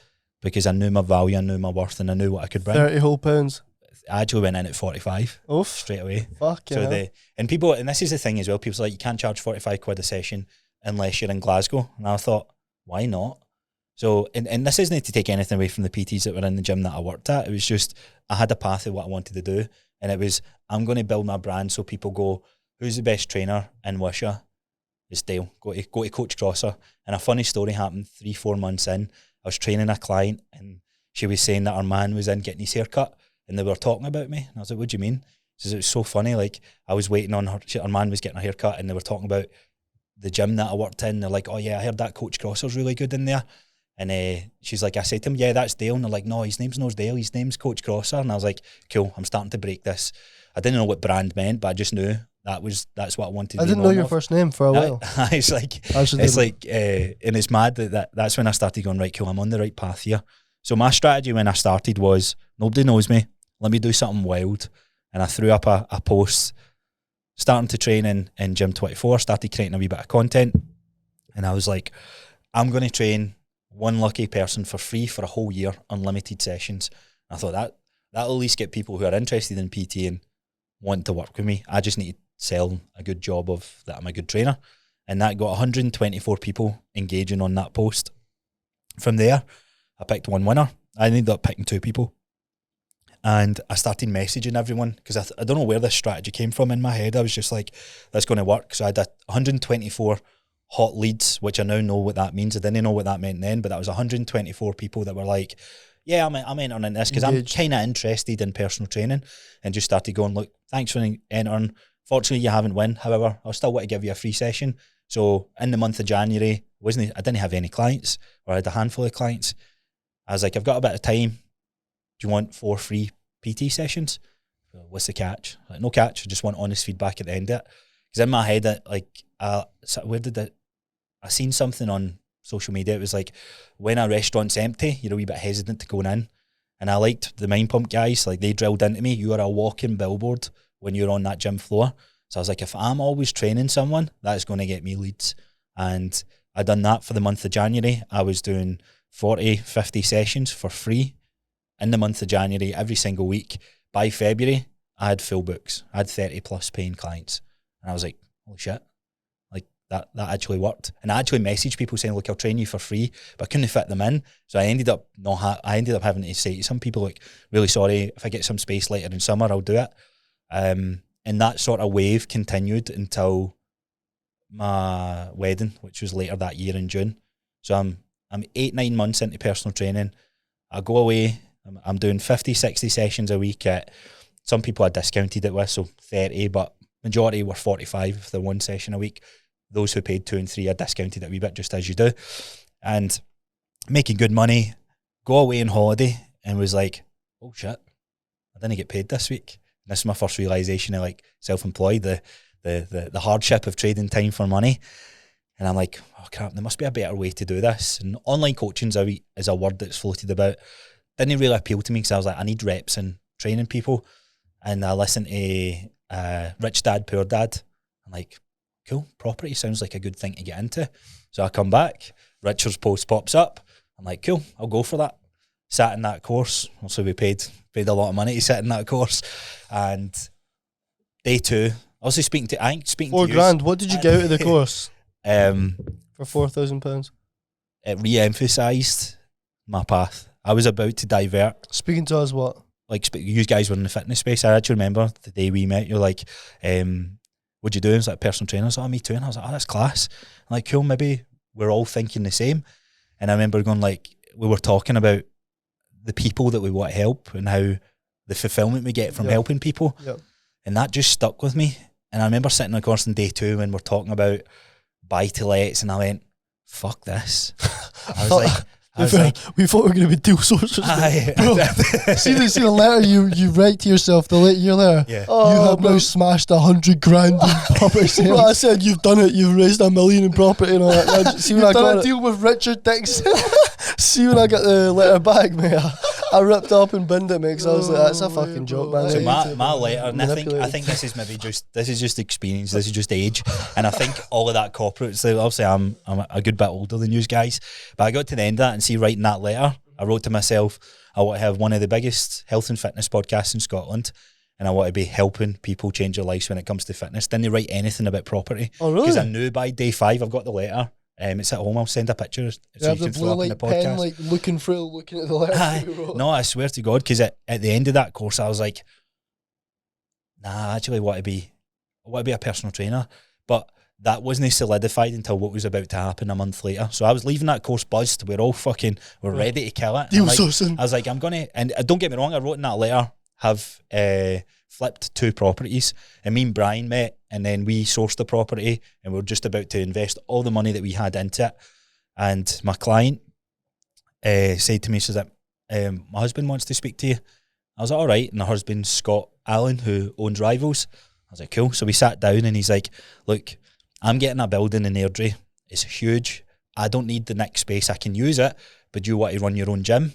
because I knew my value, I knew my worth, and I knew what I could bring. 30 whole pounds. I actually went in at 45 Oof. straight away. Fuck So yeah. and this is the thing as well, people are like, you can't charge 45 quid a session unless you're in Glasgow. And I thought, why not? So, and this isn't to take anything away from the PTs that were in the gym that I worked at. It was just, I had a path of what I wanted to do. And it was, I'm going to build my brand so people go, who's the best trainer in Wishaw? It's Dale. Go to Coach Crossar. And a funny story happened 3-4 months in. I was training a client and she was saying that her man was in getting his hair cut and they were talking about me. And I was like, what do you mean? She says, it was so funny. Like, I was waiting on her. Her man was getting her hair cut and they were talking about the gym that I worked in. They're like, oh yeah, I heard that Coach Crossar's really good in there. And she's like, I said to him, yeah, that's Dale. And they're like, no, his name's not Dale, his name's Coach Crossar. And I was like, cool, I'm starting to break this. I didn't know what brand meant, but I just knew that's what I wanted to I be didn't know known your of. first name for a while. It's like, Actually, and it's mad that's when I started going, right, cool, I'm on the right path here. So my strategy when I started was, nobody knows me, let me do something wild. And I threw up a post, starting to train in Gym 24, started creating a wee bit of content. And I was like, I'm going to train one lucky person for free for a whole year, unlimited sessions. And I thought that'll at least get people who are interested in PT and want to work with me. I just need to sell a good job of that I'm a good trainer. And that got 124 people engaging on that post. From there, I picked one winner. I ended up picking 2 people. And I started messaging everyone because I don't know where this strategy came from in my head. I was just like, that's going to work. So I had 124 hot leads, which I now know what that means. I didn't know what that meant then, but that was 124 people that were like, yeah, I'm entering in this because I'm kind of interested in personal training, and just started going, look, thanks for entering. Fortunately, you haven't won. However, I'll still want to give you a free session. So in the month of January, I didn't have any clients, or I had a handful of clients. I was like, I've got a bit of time. Do you want 4 free PT sessions? What's the catch? Like, no catch. I just want honest feedback at the end of it. Because in my head, I seen something on social media. It was like, when a restaurant's empty, you're a wee bit hesitant to going in. And I liked the Mind Pump guys. Like, they drilled into me, you are a walking billboard when you're on that gym floor. So I was like, if I'm always training someone, that's going to get me leads. And I done that for the month of January. I was doing 40, 50 sessions for free in the month of January every single week. By February, I had full books. I had 30 plus paying clients. And I was like, holy shit. That actually worked. And I actually messaged people saying, look, I'll train you for free, but I couldn't fit them in. So I ended up having to say to some people, like, really sorry, if I get some space later in summer, I'll do it. And that sort of wave continued until my wedding, which was later that year in June. So I'm 8-9 months into personal training. I go away, I'm doing 50, 60 sessions a week at, some people I discounted it with, so 30, but majority were 45 for 1 session a week. Those who paid 2 and 3, I discounted it a wee bit, just as you do. And making good money, go away on holiday, and was like, oh shit, I didn't get paid this week. And this is my first realisation of, like, self-employed, the hardship of trading time for money. And I'm like, oh crap, there must be a better way to do this. And online coaching is a word that's floated about. Didn't really appeal to me because I was like, I need reps in training people. And I listened to Rich Dad, Poor Dad. I'm like, cool, property sounds like a good thing to get into. So I come back, Richard's post pops up. I'm like, cool, I'll go for that. Sat in that course. Also, we paid a lot of money to sit in that course. And day 2, I was speaking to $4,000. What did you get out of the course? For £4,000. It re-emphasised my path. I was about to divert. Speaking to us, what? Like, you guys were in the fitness space. I actually remember the day we met, you're like, what'd you do? It's like personal trainer. I was like, oh, me too. And I was like, oh, that's class. I'm like, cool, maybe we're all thinking the same. And I remember going, like, we were talking about the people that we want to help and how the fulfillment we get from helping people. Yep. And that just stuck with me. And I remember sitting on the course on day 2 when we're talking about buy-to-lets, and I went, fuck this. I was like, we thought we were going to be deal sources. See the letter you write to yourself, the year there? Yeah. Oh, you have now smashed 100 grand in property sales. Well, I said, you've done it. You've raised $1 million in property and all that. See when You've I done got a it. deal with Richard Dixon. See when I got the letter back, mate. I ripped up and binned it, mate, because I was like, that's a fucking joke, man. So Like, my letter, and I think this is maybe this is just experience, this is just age, and I think all of that corporate. So obviously, I'm a good bit older than you guys, but I got to the end of that and see writing that letter. I wrote to myself, I want to have one of the biggest health and fitness podcasts in Scotland, and I want to be helping people change their lives when it comes to fitness. Didn't write anything about property. Oh, really? Because I knew by day 5 I've got the letter. It's at home. I'll send a picture so you have you the can blue throw up in the light pen, podcast. like looking at the letter. you wrote. No, I swear to God, because at the end of that course, I was like, nah, I actually want to be a personal trainer. But that wasn't solidified until what was about to happen a month later. So I was leaving that course buzzed. We're ready to kill it. Deal like, sourcing. I was like, I'm going to, and don't get me wrong, I wrote in that letter, have flipped 2 properties, and me and Brian met, and then we sourced the property, and we were just about to invest all the money that we had into it. And my client said to me, says that my husband wants to speak to you. I was like, all right. And her husband's Scott Allen, who owns Rivals. I was like, cool. So we sat down, and he's like, look, I'm getting a building in Airdrie. It's huge. I don't need the next space. I can use it, but do you want to run your own gym?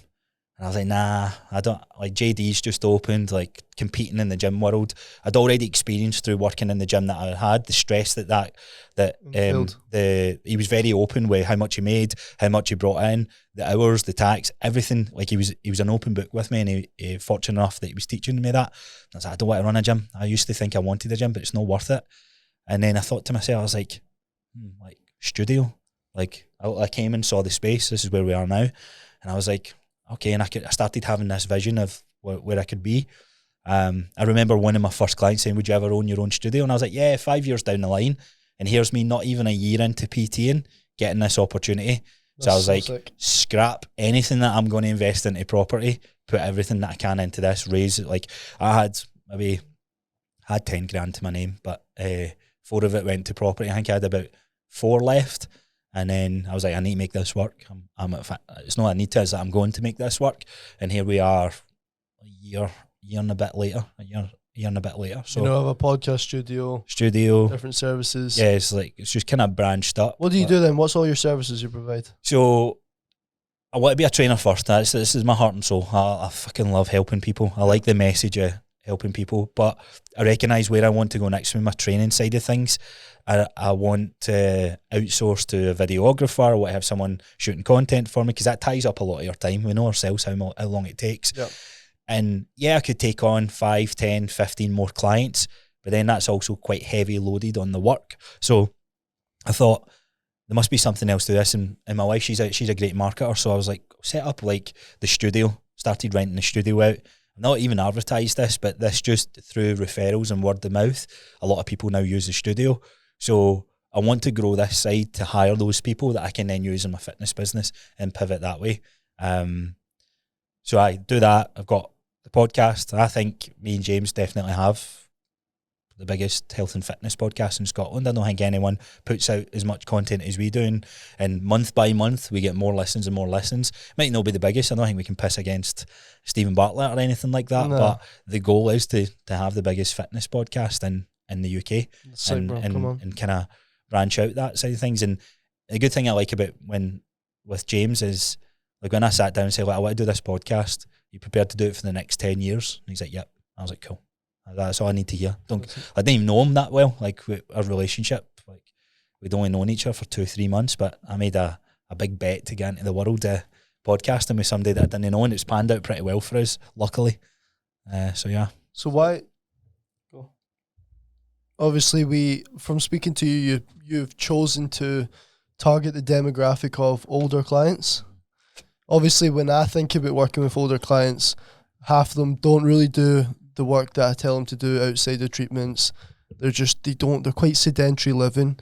And I was like, nah, I don't. Like, JD's just opened, like, competing in the gym world. I'd already experienced through working in the gym that I had, the stress that he was very open with how much he made, how much he brought in, the hours, the tax, everything. Like, he was an open book with me, and he fortunate enough that he was teaching me that. And I was like, I don't want to run a gym. I used to think I wanted a gym, but it's not worth it. And then I thought to myself, I was like, studio. Like, I came and saw the space. This is where we are now. And I was like, okay, and I started having this vision of where I could be. I remember one of my first clients saying, would you ever own your own studio? And I was like, yeah, 5 years down the line. And here's me not even a year into PTing, getting this opportunity. So I was like, sick. Scrap anything that I'm going to invest into property, put everything that I can into this, raise it. Like, I had 10 grand to my name, but 4 of it went to property. I think I had about 4 left. And then I was like, I need to make this work. It's not I need to, it's that I'm going to make this work. And here we are, a year and a bit later. So have a podcast studio, different services. Yeah, it's just kind of branched up. What do you do then? What's all your services you provide? So I want to be a trainer first. This is my heart and soul. I fucking love helping people. I like the message of helping people, but I recognise where I want to go next with my training side of things. I want to outsource to a videographer. I want to have someone shooting content for me, because that ties up a lot of your time. We know ourselves how long it takes. Yep. And yeah, I could take on 5, 10, 15 more clients, but then that's also quite heavy loaded on the work. So I thought there must be something else to this. And my wife, she's a great marketer. So I was like, set up like the studio, started renting the studio out. Not even advertised this, but this just through referrals and word of mouth. A lot of people now use the studio. So I want to grow this side to hire those people that I can then use in my fitness business and pivot that way. So I do that. I've got the podcast. I think me and James definitely have the biggest health and fitness podcast in Scotland. I don't think anyone puts out as much content as we do, and month by month we get more listens and more listens. Might not be the biggest. I don't think we can piss against Stephen Bartlett or anything like that, but the goal is to have the biggest fitness podcast in the UK and kind of branch out that side of things. And the good thing I like about with James is, like, when I sat down and said, like, I want to do this podcast, you prepared to do it for the next 10 years? And he's like, yep. I was like, cool. That's all I need to hear. I didn't even know him that well. Like, our relationship, like, we'd only known each other for 2-3 months, but I made a big bet to get into the world podcasting with somebody that I didn't know, and it's panned out pretty well for us, luckily. So yeah. So why? Obviously, from speaking to you, you've chosen to target the demographic of older clients. Obviously, when I think about working with older clients, half of them don't really do the work that I tell them to do outside of treatments. They're quite sedentary living.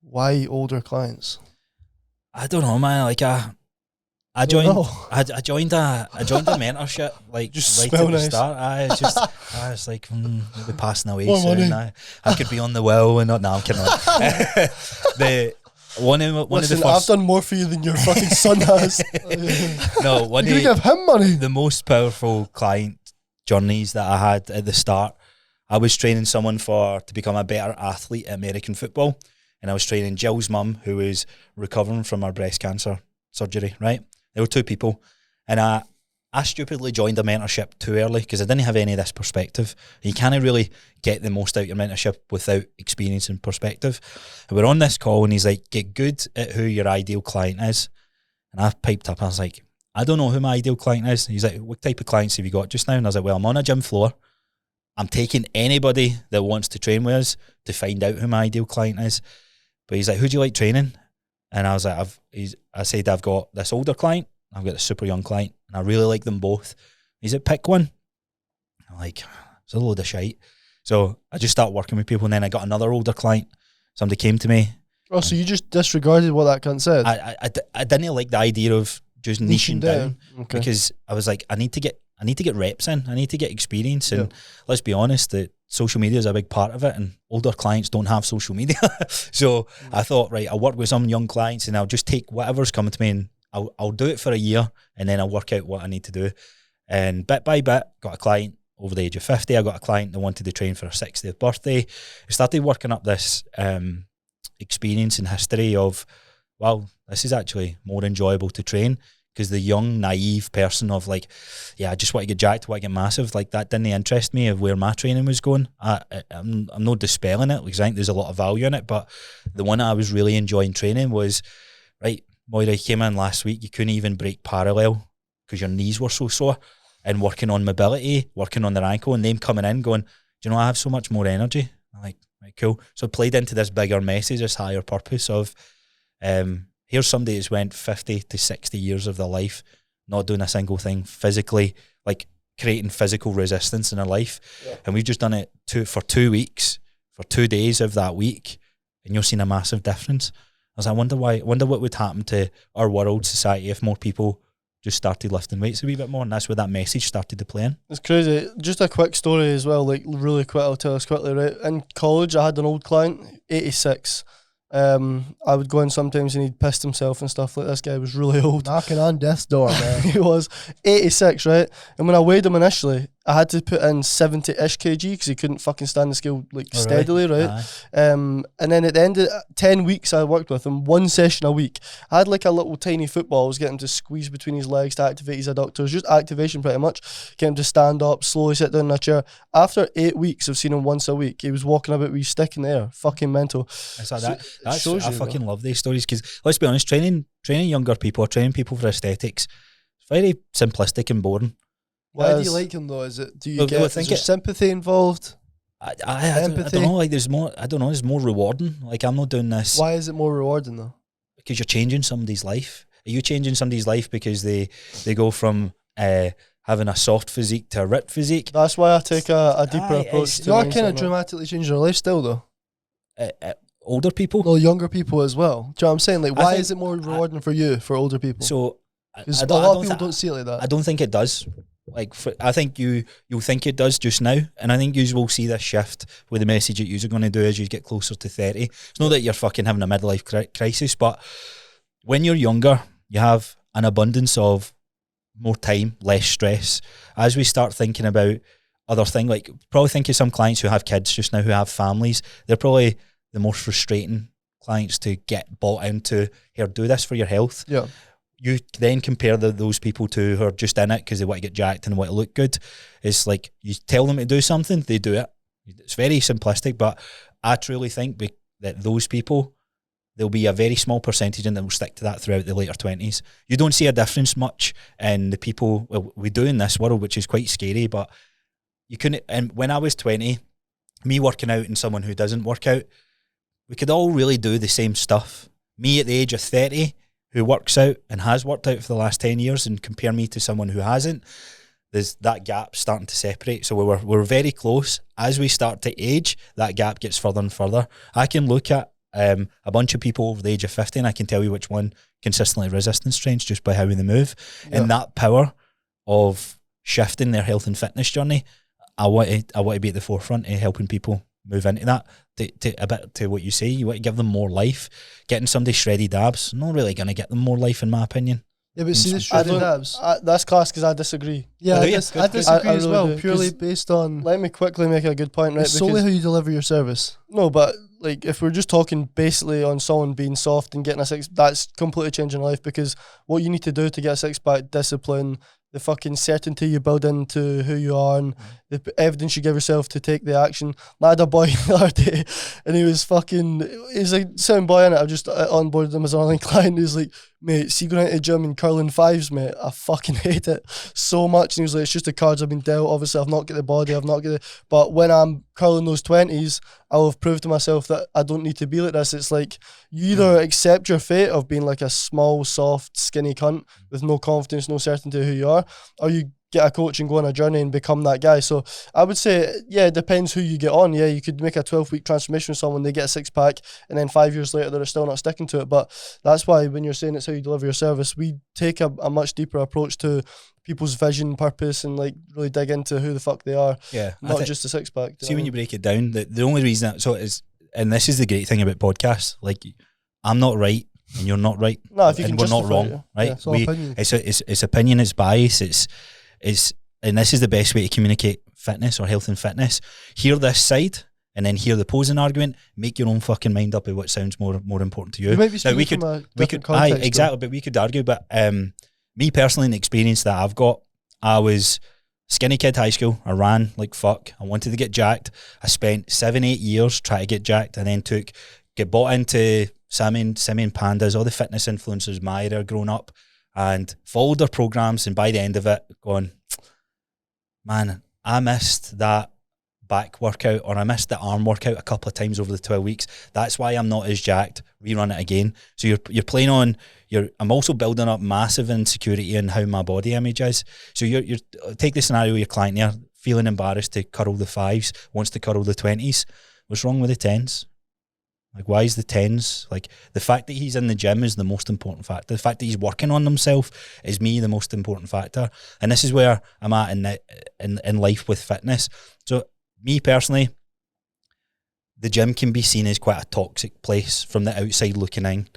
Why older clients? I don't know, man. Like, I joined a mentorship, like, just right at the start. I was like, we'll be passing away soon. I could be on the will and not. No, I'm kidding. I've done more for you than your fucking son has. No, you're gonna give him money. The most powerful client journeys that I had at the start, I was training someone to become a better athlete at American football, and I was training Jill's mum, who was recovering from her breast cancer surgery. Right, there were 2 people, and I stupidly joined a mentorship too early because I didn't have any of this perspective. You can't really get the most out of your mentorship without experience and perspective. And we're on this call and he's like, get good at who your ideal client is. And I piped up, I was like, I don't know who my ideal client is. He's like, what type of clients have you got just now? And I was like, well, I'm on a gym floor. I'm taking anybody that wants to train with us to find out who my ideal client is. But he's like, who do you like training? And I was like, I said, I've got this older client, I've got a super young client, and I really like them both. He's like, pick one. I'm like, it's a load of shite. So I just started working with people, and then I got another older client. Somebody came to me. Oh, so you just disregarded what that cunt said? I didn't like the idea of just niching down. Okay. Because I was like, I need to get reps in. I need to get experience. And let's be honest, that social media is a big part of it, and older clients don't have social media. So I thought, right, I'll work with some young clients and I'll just take whatever's coming to me and I'll do it for a year, and then I'll work out what I need to do. And bit by bit, got a client over the age of 50. I got a client that wanted to train for her 60th birthday. I started working up this experience and history of, wow, this is actually more enjoyable to train, because the young, naive person of like, yeah, I just want to get jacked, want to get massive, like that didn't interest me of where my training was going. I'm not dispelling it, because I think there's a lot of value in it, but the one I was really enjoying training was, right, Moira, you came in last week, you couldn't even break parallel because your knees were so sore, and working on mobility, working on their ankle, and them coming in going, do you know, I have so much more energy. I'm like, right, cool. So I played into this bigger message, this higher purpose of, here's somebody that's went 50 to 60 years of their life not doing a single thing physically, like creating physical resistance in their life. Yeah. And we've just done it for 2 weeks, for 2 days of that week, and you're seeing a massive difference. I was like, I wonder what would happen to our world, society, if more people just started lifting weights a wee bit more. And that's where that message started to play in. It's crazy. Just a quick story as well, like really quick, I'll tell us quickly, right? In college, I had an old client, 86. I would go in sometimes and he'd pissed himself and stuff. Like, this guy was really old, knocking on death's door, man. He was 86, right? And when I weighed him initially, I had to put in 70-ish kg because he couldn't fucking stand the scale like steadily, right? And then at the end of 10 weeks I worked with him, one session a week. I had like a little tiny football. I was getting him to squeeze between his legs to activate his adductors, just activation pretty much. Get him to stand up, slowly sit down in a chair. After 8 weeks of seeing him once a week, he was walking about with his stick in the air. Fucking mental. I fucking love these stories, because let's be honest, training younger people, training people for aesthetics, it's very simplistic and boring. Why do you like him though? Is there sympathy involved? I don't know, like there's more, I don't know, it's more rewarding. Like, I'm not doing this. Why is it more rewarding though? Because you're changing somebody's life. Are you changing somebody's life because they go from having a soft physique to a ripped physique? That's why I take a deeper approach. You're kind of dramatically changing their lifestyle though. Older people? No, younger people as well. Do you know what I'm saying? Like, why is it more rewarding for you, for older people? So, because a lot of people don't see it like that. I don't think it does. Like, I think you'll think it does just now, and I think you will see this shift with the message that you're going to do as you get closer to 30. It's not that you're fucking having a midlife crisis, but when you're younger, you have an abundance of more time, less stress. As we start thinking about other things, like probably think of some clients who have kids just now, who have families, they're probably the most frustrating clients to get bought into. Here, do this for your health. Yeah. You then compare those people to who are just in it because they want to get jacked and want to look good. It's like you tell them to do something, they do it. It's very simplistic, but I truly think that those people, there'll be a very small percentage and they will stick to that throughout the later 20s. You don't see a difference much in the people, well, we do in this world, which is quite scary, but you couldn't. And when I was 20, me working out and someone who doesn't work out, we could all really do the same stuff. Me at the age of 30, who works out and has worked out for the last 10 years, and compare me to someone who hasn't, there's that gap starting to separate. So we're very close. As we start to age, that gap gets further and further. I can look at a bunch of people over the age of 50 and I can tell you which one consistently resistance trains just by how they move. Yeah. And that power of shifting their health and fitness journey, I want to be at the forefront of helping people move into that. A bit to what you say, you want to give them more life. Getting somebody shredded abs, not really going to get them more life, in my opinion. Yeah, but see, the shredded abs, that's class, because I disagree. Yeah, I disagree as well, really purely based on... Let me quickly make a good point, right? It's solely how you deliver your service. No, but like, if we're just talking basically on someone being soft and getting a six, that's completely changing life, because what you need to do to get a six-pack, discipline, the fucking certainty you build into who you are, and the evidence you give yourself to take the action. I had a boy the other day, and he's like sound boy in it. I've just onboarded him as an online client. He's like, mate, see going into the gym and curling fives, mate, I fucking hate it so much. And he was like, it's just the cards I've been dealt. Obviously, I've not got the body, but when I'm curling those 20s, I'll have proved to myself that I don't need to be like this. It's like you either accept your fate of being like a small, soft, skinny cunt with no confidence, no certainty of who you are, or you get a coach and go on a journey and become that guy. So I would say, yeah, it depends who you get on. Yeah, you could make a 12-week transformation with someone, they get a six-pack, and then 5 years later they're still not sticking to it. But that's why when you're saying it's how you deliver your service, we take a much deeper approach to people's vision, purpose, and like really dig into who the fuck they are. Yeah, not just a six-pack. See, when you break it down, the only reason and this is the great thing about podcasts, like I'm not right and you're not right. No, if you and can we're not wrong, it, right? Yeah, it's opinion. It's opinion, it's bias, and this is the best way to communicate fitness or health and fitness. Hear this side and then hear the opposing argument. Make your own fucking mind up of what sounds more important to you. You might be speaking from a different context. Exactly, but we could argue. But me personally, the experience that I've got, I was skinny kid high school. I ran like fuck. I wanted to get jacked. I spent 7-8 years trying to get jacked, and then get bought into Simian Pandas, all the fitness influencers my era growing up, and followed their programs. And by the end of it, going, man, I missed that back workout, or I missed the arm workout a couple of times over the 12 weeks. That's why I'm not as jacked. Rerun it again. So you're playing on. I'm also building up massive insecurity in how my body image is. So you're take the scenario, your client there feeling embarrassed to curl the 5s, wants to curl the 20s. What's wrong with the 10s? Like, why is the 10s? Like, the fact that he's in the gym is the most important factor. The fact that he's working on himself is the most important factor. And this is where I'm at in life with fitness. So me personally, the gym can be seen as quite a toxic place from the outside looking in.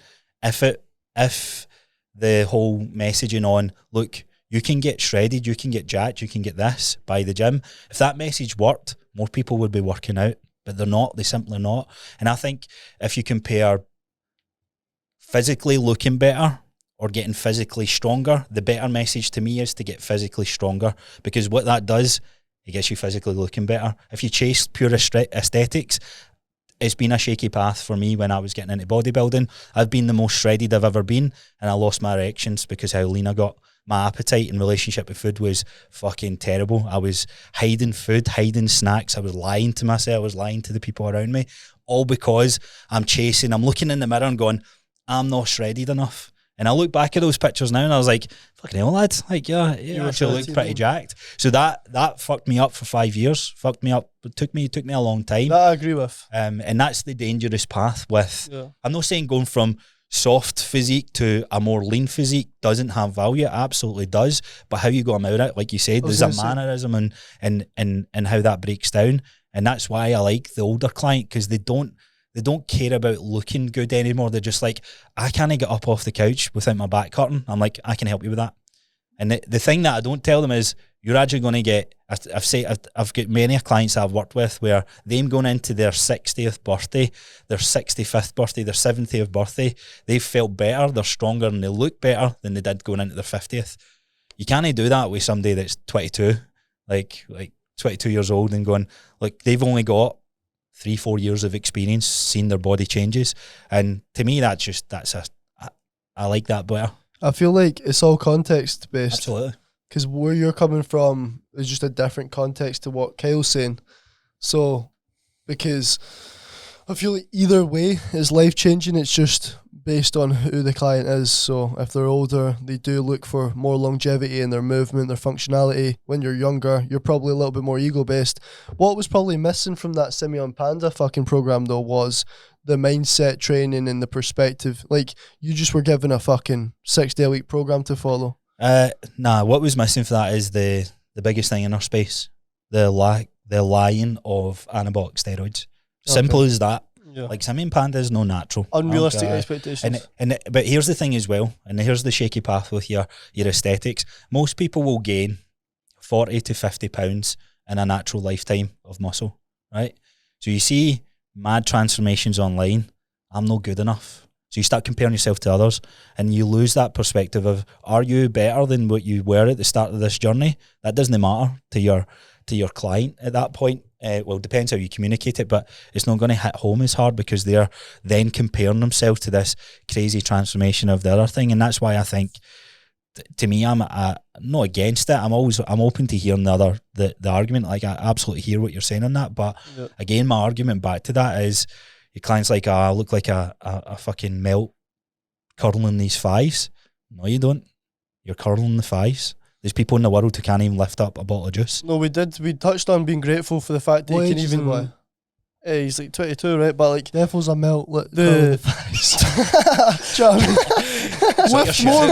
If the whole messaging on, look, you can get shredded, you can get jacked, you can get this by the gym. If that message worked, more people would be working out. But they're not. They simply not. And I think if you compare physically looking better or getting physically stronger, the better message to me is to get physically stronger, because what that does, it gets you physically looking better. If you chase pure aesthetics, it's been a shaky path for me when I was getting into bodybuilding. I've been the most shredded I've ever been, and I lost my erections because how lean I got. My appetite in relationship with food was fucking terrible. I was hiding food, hiding snacks. I was lying to myself. I was lying to the people around me, all because I'm looking in the mirror and going, I'm not shredded enough. And I look back at those pictures now and I was like, fucking hell, lad. Like, yeah, you actually look pretty jacked. So that fucked me up for 5 years. Fucked me up. It took me a long time. That I agree with. And that's the dangerous path with, I'm not saying going from soft physique to a more lean physique doesn't have value. It absolutely does. But how you go about it, like you said, there's a mannerism and how that breaks down. And that's why I like the older client, because they don't care about looking good anymore. They're just like, I can't get up off the couch without my back hurting. I'm like, I can help you with that. And the thing that I don't tell them is, you're actually going to get, I've got many clients I've worked with where them going into their 60th birthday, their 65th birthday, their 70th birthday, they've felt better, they're stronger, and they look better than they did going into their 50th. You can't do that with somebody that's 22, like 22 years old, and going, like, they've only got 3-4 years of experience, seen their body changes. And to me, I like that better. I feel like it's all context based. Absolutely. Because where you're coming from is just a different context to what Kyle's saying. So, because I feel like either way is life changing. It's just based on who the client is. So if they're older, they do look for more longevity in their movement, their functionality. When you're younger, you're probably a little bit more ego based. What was probably missing from that Simian Panda fucking program though was the mindset training and the perspective. Like, you just were given a fucking 6-day-a-week program to follow. Nah, what was missing for that is the biggest thing in our space, the lying of anabolic steroids. Simple as that. Yeah. Like, Simian Panda is no natural. Unrealistic expectations. But here's the thing as well, and here's the shaky path with your aesthetics. Most people will gain 40 to 50 pounds in a natural lifetime of muscle, right? So you see mad transformations online. I'm not good enough. So you start comparing yourself to others, and you lose that perspective of, are you better than what you were at the start of this journey? That doesn't matter to your client at that point. Well, it depends how you communicate it, but it's not going to hit home as hard because they're then comparing themselves to this crazy transformation of the other thing. And that's why I think, to me, I'm not against it. I'm open to hearing the argument. Like, I absolutely hear what you're saying on that. But again, my argument back to that is, your client's like, I look like a fucking melt curling these fives. No, you don't. You're curling the fives. There's people in the world who can't even lift up a bottle of juice. No, we touched on being grateful for the fact that he can even. He's like 22, right? But like, Devil's a melt. The lift more.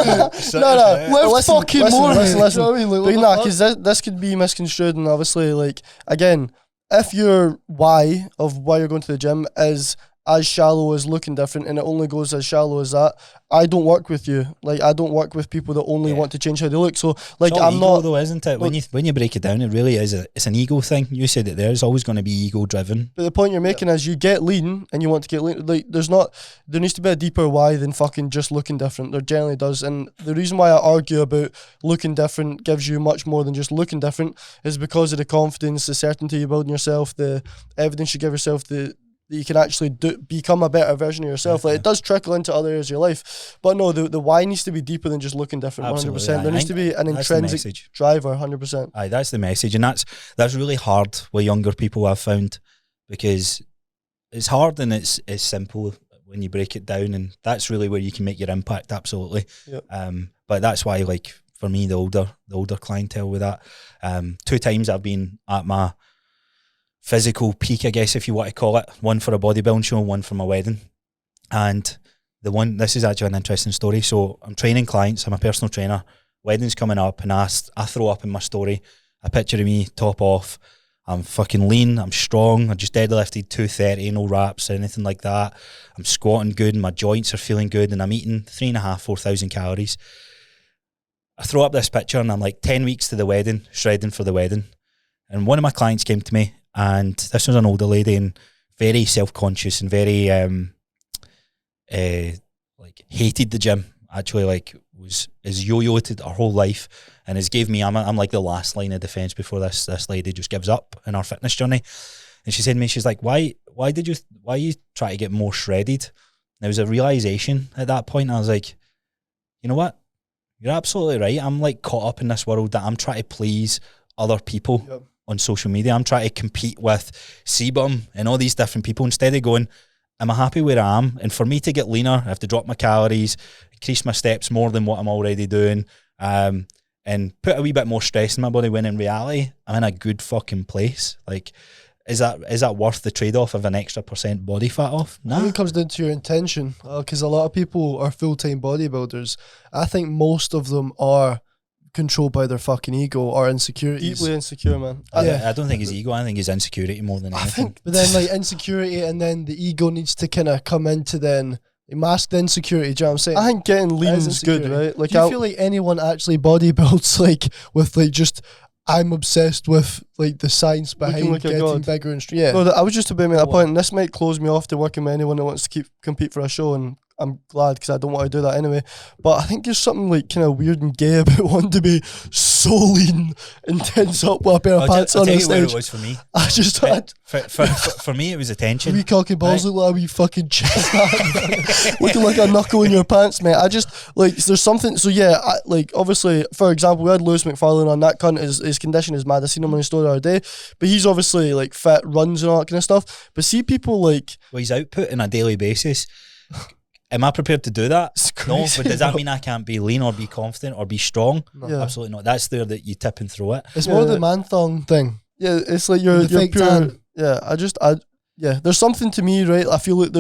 No, lift fucking more. Listen. Because this could be misconstrued, and obviously, like, again, if your why of why you're going to the gym is as shallow as looking different, and it only goes as shallow as that, I don't work with you. Like, I don't work with people that only want to change how they look. So, like, it's I'm ego, not though, isn't it? When you break it down, it really is. It's an ego thing. You said it there. It's always going to be ego driven. But the point you're making is, you get lean and you want to get lean. Like, there needs to be a deeper why than fucking just looking different. There generally does. And the reason why I argue about looking different gives you much more than just looking different is because of the confidence, the certainty you build in yourself, the evidence you give yourself, that you can actually become a better version of yourself. Like, it does trickle into other areas of your life. But no, the why needs to be deeper than just looking different. Absolutely, 100%. There needs to be an intrinsic driver, 100%. Aye, that's the message. And that's really hard with younger people, I've found, because it's hard and it's simple when you break it down, and that's really where you can make your impact, absolutely. Yep. But that's why, like, for me, the older clientele with that, 2 times I've been at my physical peak, I guess, if you want to call it. One for a bodybuilding show and one for my wedding. And this is actually an interesting story. So I'm training clients, I'm a personal trainer, wedding's coming up, and I throw up in my story a picture of me top off. I'm fucking lean, I'm strong, I just deadlifted 230, no wraps or anything like that. I'm squatting good and my joints are feeling good, and I'm eating 3,500-4,000 calories. I throw up this picture and I'm like 10 weeks to the wedding, shredding for the wedding. And one of my clients came to me, and this was an older lady and very self-conscious and very like hated the gym. Actually, like, is yo-yoed her whole life, and has gave me, I'm like the last line of defense before this lady just gives up in her fitness journey. And she said to me, she's like, why you try to get more shredded? And there was a realization at that point. I was like, you know what? You're absolutely right. I'm like caught up in this world that I'm trying to please other people. Yep. On social media. I'm trying to compete with Sebum and all these different people instead of going, am I happy where I am? And for me to get leaner, I have to drop my calories, increase my steps more than what I'm already doing, and put a wee bit more stress in my body, when in reality, I'm in a good fucking place. Like, is that worth the trade-off of an extra % body fat off? No. I think it comes down to your intention, because a lot of people are full-time bodybuilders. I think most of them are controlled by their fucking ego or insecurities. Deeply insecure, man. I don't think it's ego. I think it's insecurity more than anything. But then, like, insecurity, and then the ego needs to kind of come into then mask the insecurity. Do you know what I'm saying? I think getting lean is good, right? Like, do you feel like anyone actually bodybuilds like with like just, I'm obsessed with like the science behind getting bigger and yeah. No, I was just about to make that point, and this might close me off to working with anyone that wants to compete for a show, and I'm glad, because I don't want to do that anyway. But I think there's something like kind of weird and gay about wanting to be so lean and tense up with a pair of pants on the stage. It was for me. I just for me, it was attention. Wee cocky balls look like a wee fucking chest, looking like a knuckle in your pants, mate. I just like, there's something. So yeah, like, obviously, for example, we had Lewis McFarlane on. That cunt, his condition is mad. I seen him on his story the other day, but he's obviously like fit, runs and all that kind of stuff. But see people like, well, his output on a daily basis. Am I prepared to do that? No, but does that mean I can't be lean or be confident or be strong? No. Yeah. Absolutely not. That's there that you tip and throw it. It's more the man thong thing. Yeah, it's like you're pure. Tan. Yeah, there's something to me, right? I feel like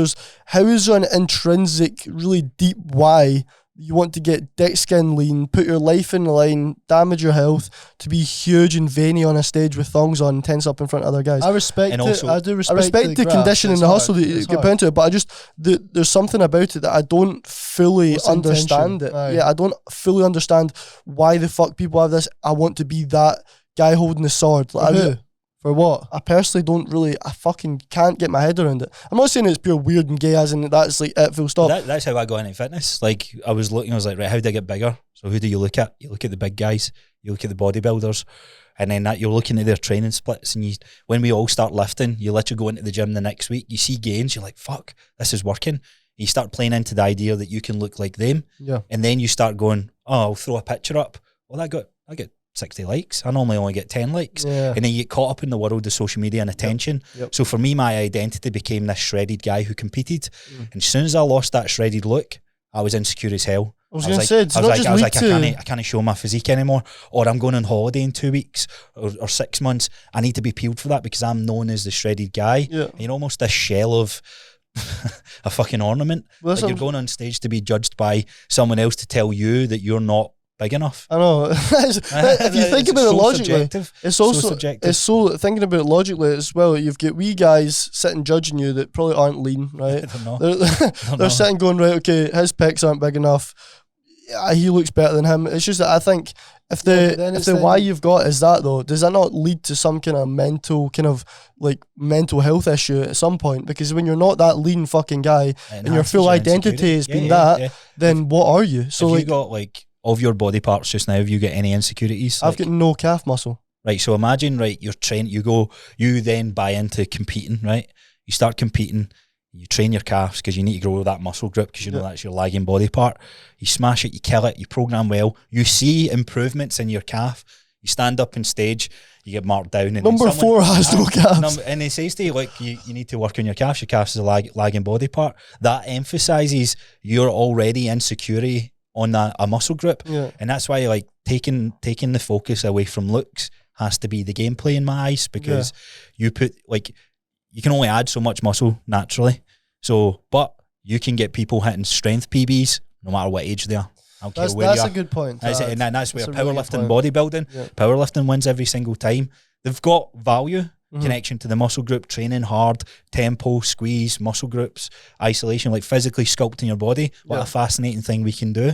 how is there an intrinsic, really deep why you want to get dick skin lean, put your life in the line, damage your health to be huge and veiny on a stage with thongs on and tense up in front of other guys. I respect it. Also, I do respect the condition and the hustle that you get put into it, but I just, there's something about it that I don't fully understand it. Aye. Yeah, I don't fully understand why the fuck people have this, I want to be that guy holding the sword. Like, For what? I personally don't really, I fucking can't get my head around it. I'm not saying it's pure weird and gay as in that's like it, full stop. That's how I got into fitness. Like, I was like, right, how do I get bigger? So who do you look at? You look at the big guys, you look at the bodybuilders, and then you're looking at their training splits. And when we all start lifting, you literally go into the gym the next week, you see gains, you're like, fuck, this is working. You start playing into the idea that you can look like them. Yeah. And then you start going, oh, I'll throw a picture up. Well, I get 60 likes. I normally only get 10 likes. Yeah. And then you get caught up in the world of social media and attention. Yep. So for me, my identity became this shredded guy who competed. And as soon as I lost that shredded look, I was insecure as hell. I was going to say, I can't show my physique anymore, or I'm going on holiday in 2 weeks or 6 months. I need to be peeled for that because I'm known as the shredded guy. Yeah. And you're almost this shell of a fucking ornament. Well, like you're going on stage to be judged by someone else to tell you that you're not big enough. I know. If you think about it logically, it's also subjective. it's so thinking about it logically as well. You've got wee guys sitting judging you that probably aren't lean, right? They're sitting going, right, okay, his pecs aren't big enough. Yeah, he looks better than him. It's just that I think if the why you've got is that though, does that not lead to some kind of mental health issue at some point? Because when you're not that lean fucking guy and your full identity has been then what are you? So have you got of your body parts just now, have you got any insecurities? I've got no calf muscle. Right, so imagine, right, you're trained, you then buy into competing, right? You start competing, you train your calves because you need to grow that muscle group because you know that's your lagging body part. You smash it, you kill it, you program well, you see improvements in your calf, you stand up on stage, you get marked down. And number 4 has no calves. And it says to you, you need to work on your calves is a lagging body part. That emphasises your already insecurity on a muscle group. Yeah. And that's why taking the focus away from looks has to be the gameplay in my eyes, because you can only add so much muscle naturally. So, but you can get people hitting strength PBs no matter what age they are. That's a good point. That's where powerlifting, bodybuilding, powerlifting wins every single time. They've got value, connection to the muscle group, training hard, tempo, squeeze, muscle groups, isolation, physically sculpting your body. What a fascinating thing we can do.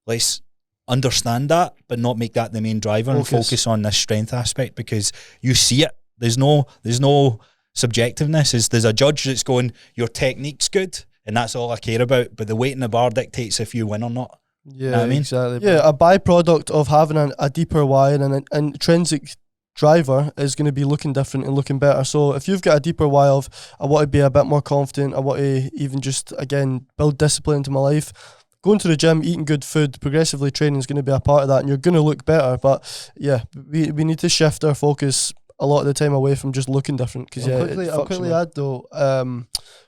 Let's understand that, but not make that the main driver and focus on this strength aspect, because you see it. There's no subjectiveness. There's a judge that's going, your technique's good, and that's all I care about. But the weight in the bar dictates if you win or not. Yeah, you know what I mean? Exactly. Yeah, a byproduct of having a deeper why and an intrinsic driver is going to be looking different and looking better. So if you've got a deeper why of, I want to be a bit more confident, I want to even just, again, build discipline into my life, going to the gym, eating good food, progressively training is going to be a part of that, and you're going to look better. But yeah, we need to shift our focus a lot of the time away from just looking different. Because I'll quickly add though,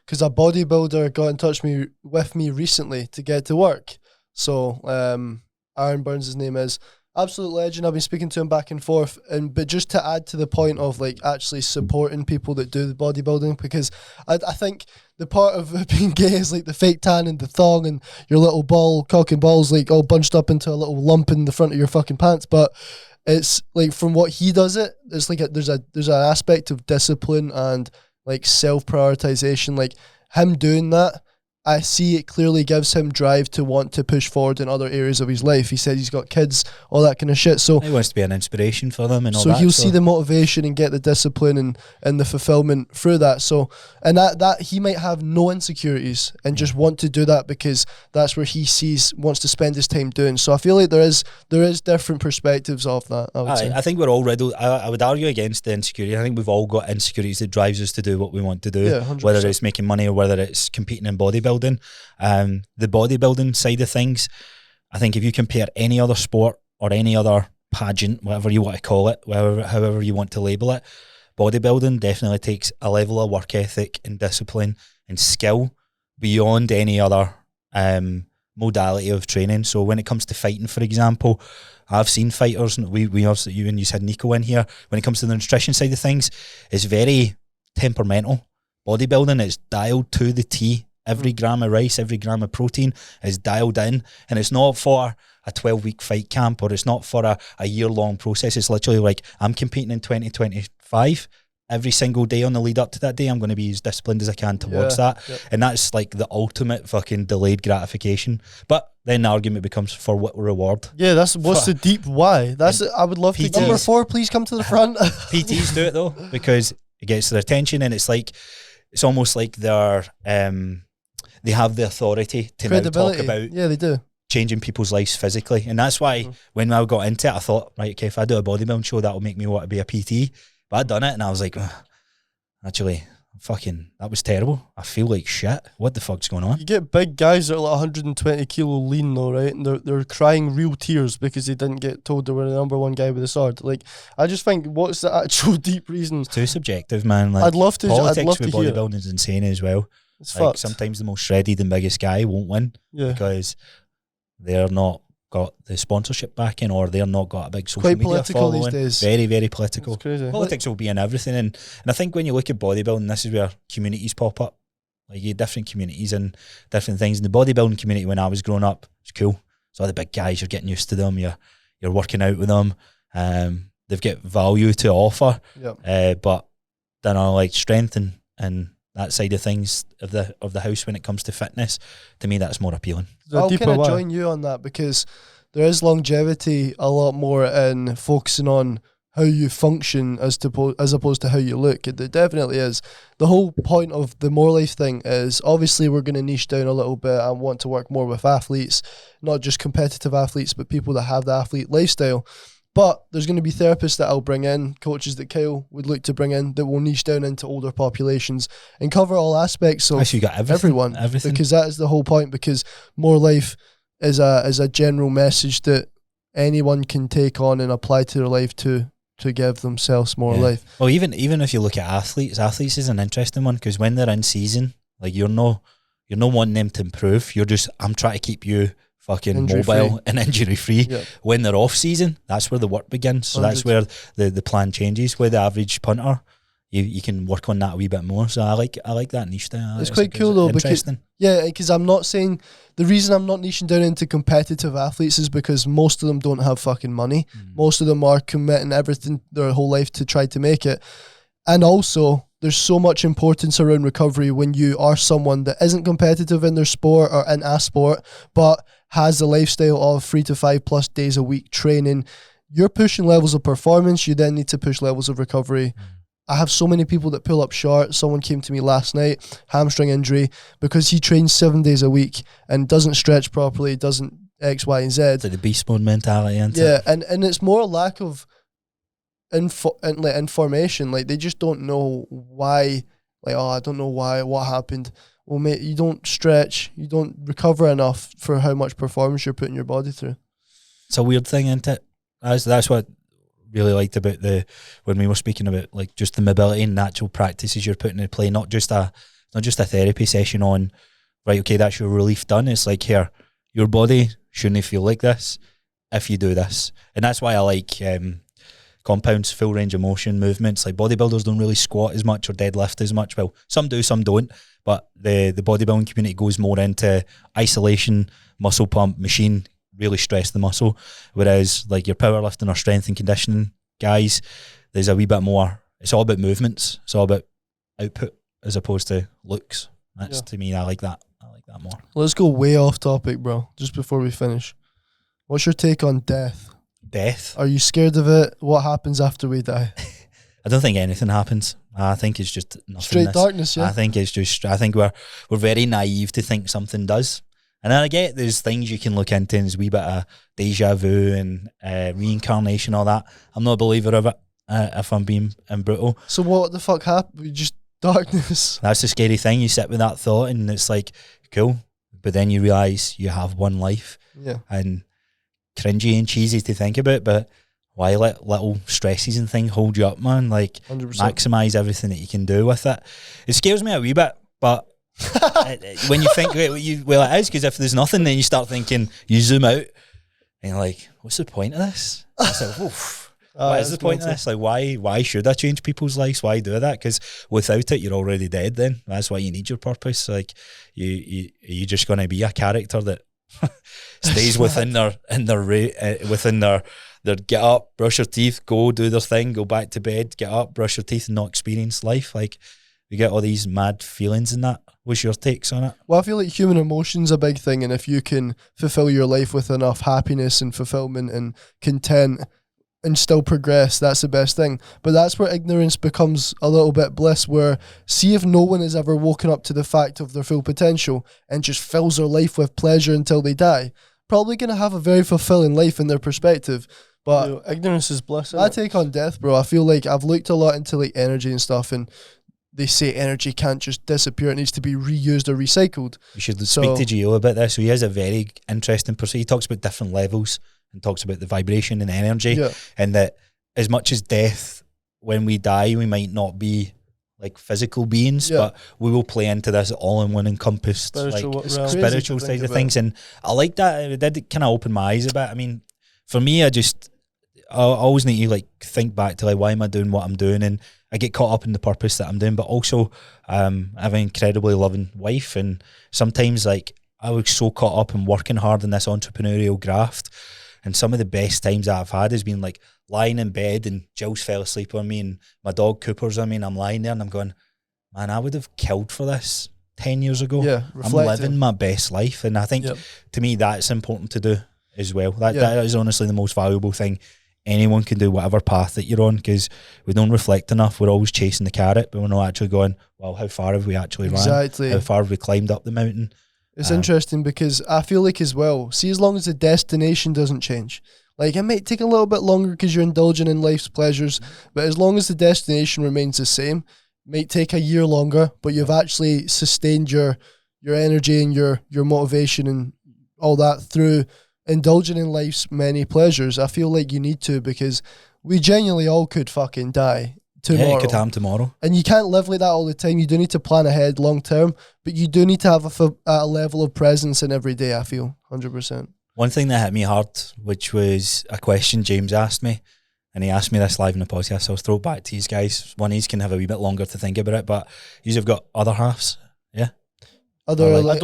because a bodybuilder got in touch with me recently to get to work. So Aaron Burns, his name is, absolute legend. I've been speaking to him back and forth, but just to add to the point of actually supporting people that do the bodybuilding, because I think the part of being gay is the fake tan and the thong and your little cock and balls all bunched up into a little lump in the front of your fucking pants. But it's from what he does it, it's there's an aspect of discipline and self prioritization. Him doing that, I see it clearly gives him drive to want to push forward in other areas of his life. He said he's got kids, all that kind of shit. So he wants to be an inspiration for them and all so that. He'll see the motivation and get the discipline and the fulfillment through that. So, and that he might have no insecurities and just want to do that because that's where he wants to spend his time doing. So I feel like there is different perspectives of that, I would say. I think we're all riddled. I would argue against the insecurity. I think we've all got insecurities that drives us to do what we want to do, 100%. Whether it's making money or whether it's competing in bodybuilding. The bodybuilding side of things, I think if you compare any other sport or any other pageant, whatever you want to call it, however you want to label it, bodybuilding definitely takes a level of work ethic and discipline and skill beyond any other modality of training. So when it comes to fighting, for example, I've seen fighters, and we obviously, you and you said Nico in here, when it comes to the nutrition side of things, it's very temperamental. Bodybuilding is dialed to the T. Every gram of rice, every gram of protein is dialed in, and it's not for a 12-week fight camp, or it's not for a year-long process. It's literally I'm competing in 2025. every single day on the lead up to that day, I'm going to be as disciplined as I can towards that. And that's like the ultimate fucking delayed gratification. But then the argument becomes, for what reward? Yeah, what's the deep why? I would love to PTs. get Number 4, please come to the front. PTs do it though, because it gets their attention, and it's almost like they have the authority to now talk about they do. changing people's lives physically. And that's why when I got into it, I thought, right, okay, if I do a bodybuilding show, that'll make me want to be a PT. But I'd done it and I was like, actually, that was terrible. I feel like shit. What the fuck's going on? You get big guys that are like 120 kilo lean though, right? And they're crying real tears because they didn't get told they were the number 1 guy with a sword. Like, I just think, what's the actual deep reason? It's too subjective, man. Like, I'd love to. Politics with bodybuilding is insane as well. It's like fucked. sometimes the most shredded and biggest guy won't win because they're not got the sponsorship backing, or they're not got a big social Quite media political following. these days. Very, very political. It's crazy. Politics will be in everything, and I think when you look at bodybuilding, this is where communities pop up. Like, you get different communities and different things. In the bodybuilding community, when I was growing up, it's cool. So the big guys, you're getting used to them. You're working out with them. They've got value to offer. But then I like strength and that side of things of the house when it comes to fitness. To me, that's more appealing. I'll kind of join you on that, because there is longevity a lot more in focusing on how you function as opposed to how you look. It definitely is. The whole point of the More Life thing is, obviously we're going to niche down a little bit and want to work more with athletes, not just competitive athletes, but people that have the athlete lifestyle. But there's going to be therapists that I'll bring in, coaches that Kyle would look to bring in, that will niche down into older populations and cover all aspects of Actually, you got everything. Because that is the whole point, because More Life is a general message that anyone can take on and apply to their life to give themselves more life. Well, even if you look at athletes is an interesting one, because when they're in season, like, you're not wanting them to improve. You're just, I'm trying to keep you fucking mobile and injury free. When they're off season, that's where the work begins. So 100. That's where the plan changes. With the average punter, you can work on that a wee bit more. So I like that niche there. It's quite cool though, because I'm not saying, the reason I'm not niching down into competitive athletes is because most of them don't have fucking money. Most of them are committing everything their whole life to try to make it. And also, there's so much importance around recovery when you are someone that isn't competitive in their sport or in a sport, but has a lifestyle of 3 to 5 plus days a week training. You're pushing levels of performance, you then need to push levels of recovery. I have so many people that pull up short. Someone came to me last night, hamstring injury, because he trains 7 days a week and doesn't stretch properly, doesn't X, Y, and Z. It's like the beast mode mentality, isn't it? Yeah, and it's more a lack of information. Like, they just don't know why. Like, I don't know why, what happened. Well, mate, you don't stretch, you don't recover enough for how much performance you're putting your body through. It's a weird thing, isn't it? That's what really liked about when we were speaking about, like, just the mobility and natural practices you're putting in play, not just a therapy session on, right, okay, that's your relief done. It's like, here, your body shouldn't feel like this if you do this. And that's why I like compounds, full range of motion movements. Like, bodybuilders don't really squat as much or deadlift as much. Well, some do, some don't, but the bodybuilding community goes more into isolation, muscle pump, machine, really stress the muscle. Whereas, like, your powerlifting or strength and conditioning guys, there's a wee bit more, it's all about movements, it's all about output as opposed to looks. That's to me, I like that more. Let's go way off topic, bro, just before we finish. What's your take on death? Are you scared of it? What happens after we die? I don't think anything happens. I think it's just nothingness. Straight darkness, yeah. I think we're very naive to think something does. And then I get there's things you can look into, and there's a wee bit of deja vu and reincarnation, all that. I'm not a believer of it, if I'm being brutal. So what the fuck happened? Just darkness. That's the scary thing. You sit with that thought and it's like, cool. But then you realise you have one life. Yeah. And cringy and cheesy to think about, but why let little stresses and things hold you up, man? Like, 100%. Maximise everything that you can do with it. It scares me a wee bit, but when you think, well, it is, because if there's nothing, then you start thinking, you zoom out, and you're like, what's the point of this? It's like, oof. What is the point of this? Like, why should I change people's lives? Why do that? Because without it, you're already dead then. That's why you need your purpose. Like, you're just going to be a character that stays within their they'd get up, brush their teeth, go do their thing, go back to bed, get up, brush their teeth, and not experience life. Like, we get all these mad feelings in that. What's your takes on it? Well, I feel like human emotion's a big thing, and if you can fulfill your life with enough happiness and fulfillment and content and still progress, that's the best thing. But that's where ignorance becomes a little bit bliss, where see if no one has ever woken up to the fact of their full potential and just fills their life with pleasure until they die, probably going to have a very fulfilling life in their perspective. But ignorance is bliss. I take on death, bro. I feel like I've looked a lot into like energy and stuff, and they say energy can't just disappear, it needs to be reused or recycled. We should speak to Gio about this. So he has a very interesting perspective. He talks about different levels and talks about the vibration and energy, and that as much as death, when we die, we might not be like physical beings, but we will play into this all-in-one encompassed spiritual side of things. And I like that. It did kind of open my eyes a bit. I mean, for me, I always need to like think back to like, why am I doing what I'm doing? And I get caught up in the purpose that I'm doing, but also I have an incredibly loving wife, and sometimes like I was so caught up in working hard in this entrepreneurial graft, and some of the best times that I've had has been like lying in bed and Jill's fell asleep on me and my dog Cooper's on me, and I'm lying there and I'm going, man, I would have killed for this 10 years ago. I'm living my best life, and I think to me that's important to do as well. That is honestly the most valuable thing anyone can do, whatever path that you're on, because we don't reflect enough. We're always chasing the carrot, but we're not actually going, well, how far have we actually ran? How far have we climbed up the mountain? It's interesting because I feel like as well, see, as long as the destination doesn't change, like it might take a little bit longer because you're indulging in life's pleasures, but as long as the destination remains the same, it might take a year longer, but you've actually sustained your energy and your motivation and all that through indulging in life's many pleasures. I feel like you need to, because we genuinely all could fucking die tomorrow. Yeah, it could happen tomorrow. And you can't live like that all the time. You do need to plan ahead long term, but you do need to have a level of presence in every day, I feel, 100%. One thing that hit me hard, which was a question James asked me, and he asked me this live in the podcast, so I'll throw it back to you guys. One of you can have a wee bit longer to think about it, but you've got other halves, yeah? I don't like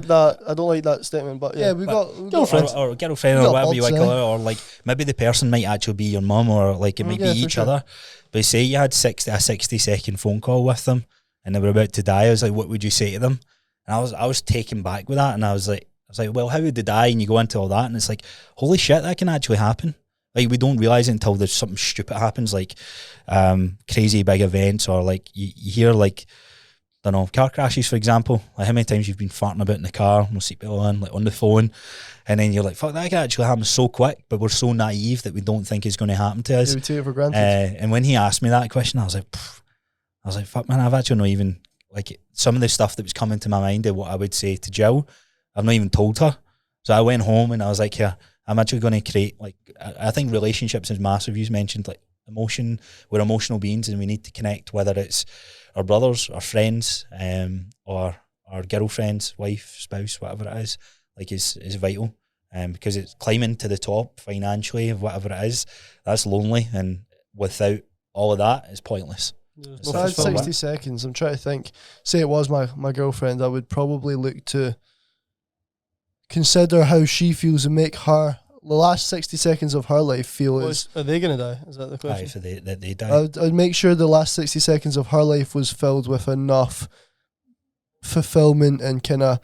that statement, but we got girlfriend or girlfriend or whatever you want to call it, or like maybe the person might actually be your mum, or like it might be each other. But say you had a 60-second phone call with them and they were about to die, I was like, what would you say to them? And I was taken back with that, and I was like, well, how would they die? And you go into all that, and it's like, holy shit, that can actually happen. Like, we don't realise it until there's something stupid happens, like crazy big events, or like you hear like, I don't know, car crashes, for example. Like, how many times you've been farting about in the car, no seatbelt on, like on the phone, and then you're like, fuck, that can actually happen so quick, but we're so naive that we don't think it's going to happen to us. Yeah, we take it for granted. And when he asked me that question, I was like, fuck, man, I've actually not even, like, some of the stuff that was coming to my mind of what I would say to Jill, I've not even told her. So I went home and I was like, yeah, I'm actually going to create, like, I think relationships is massive. You mentioned, like, emotion. We're emotional beings, and we need to connect, whether it's our brothers, our friends, or our girlfriends, wife, spouse, whatever it is, like, is vital. Because it's climbing to the top financially of whatever it is, that's lonely, and without all of that, it's pointless. Yeah, so I had 60 seconds. I'm trying to think. Say it was my girlfriend, I would probably look to consider how she feels and make her, the last 60 seconds of her life, feel as... Are they going to die? Is that the question? So they die. I'd make sure the last 60 seconds of her life was filled with enough fulfillment and kind of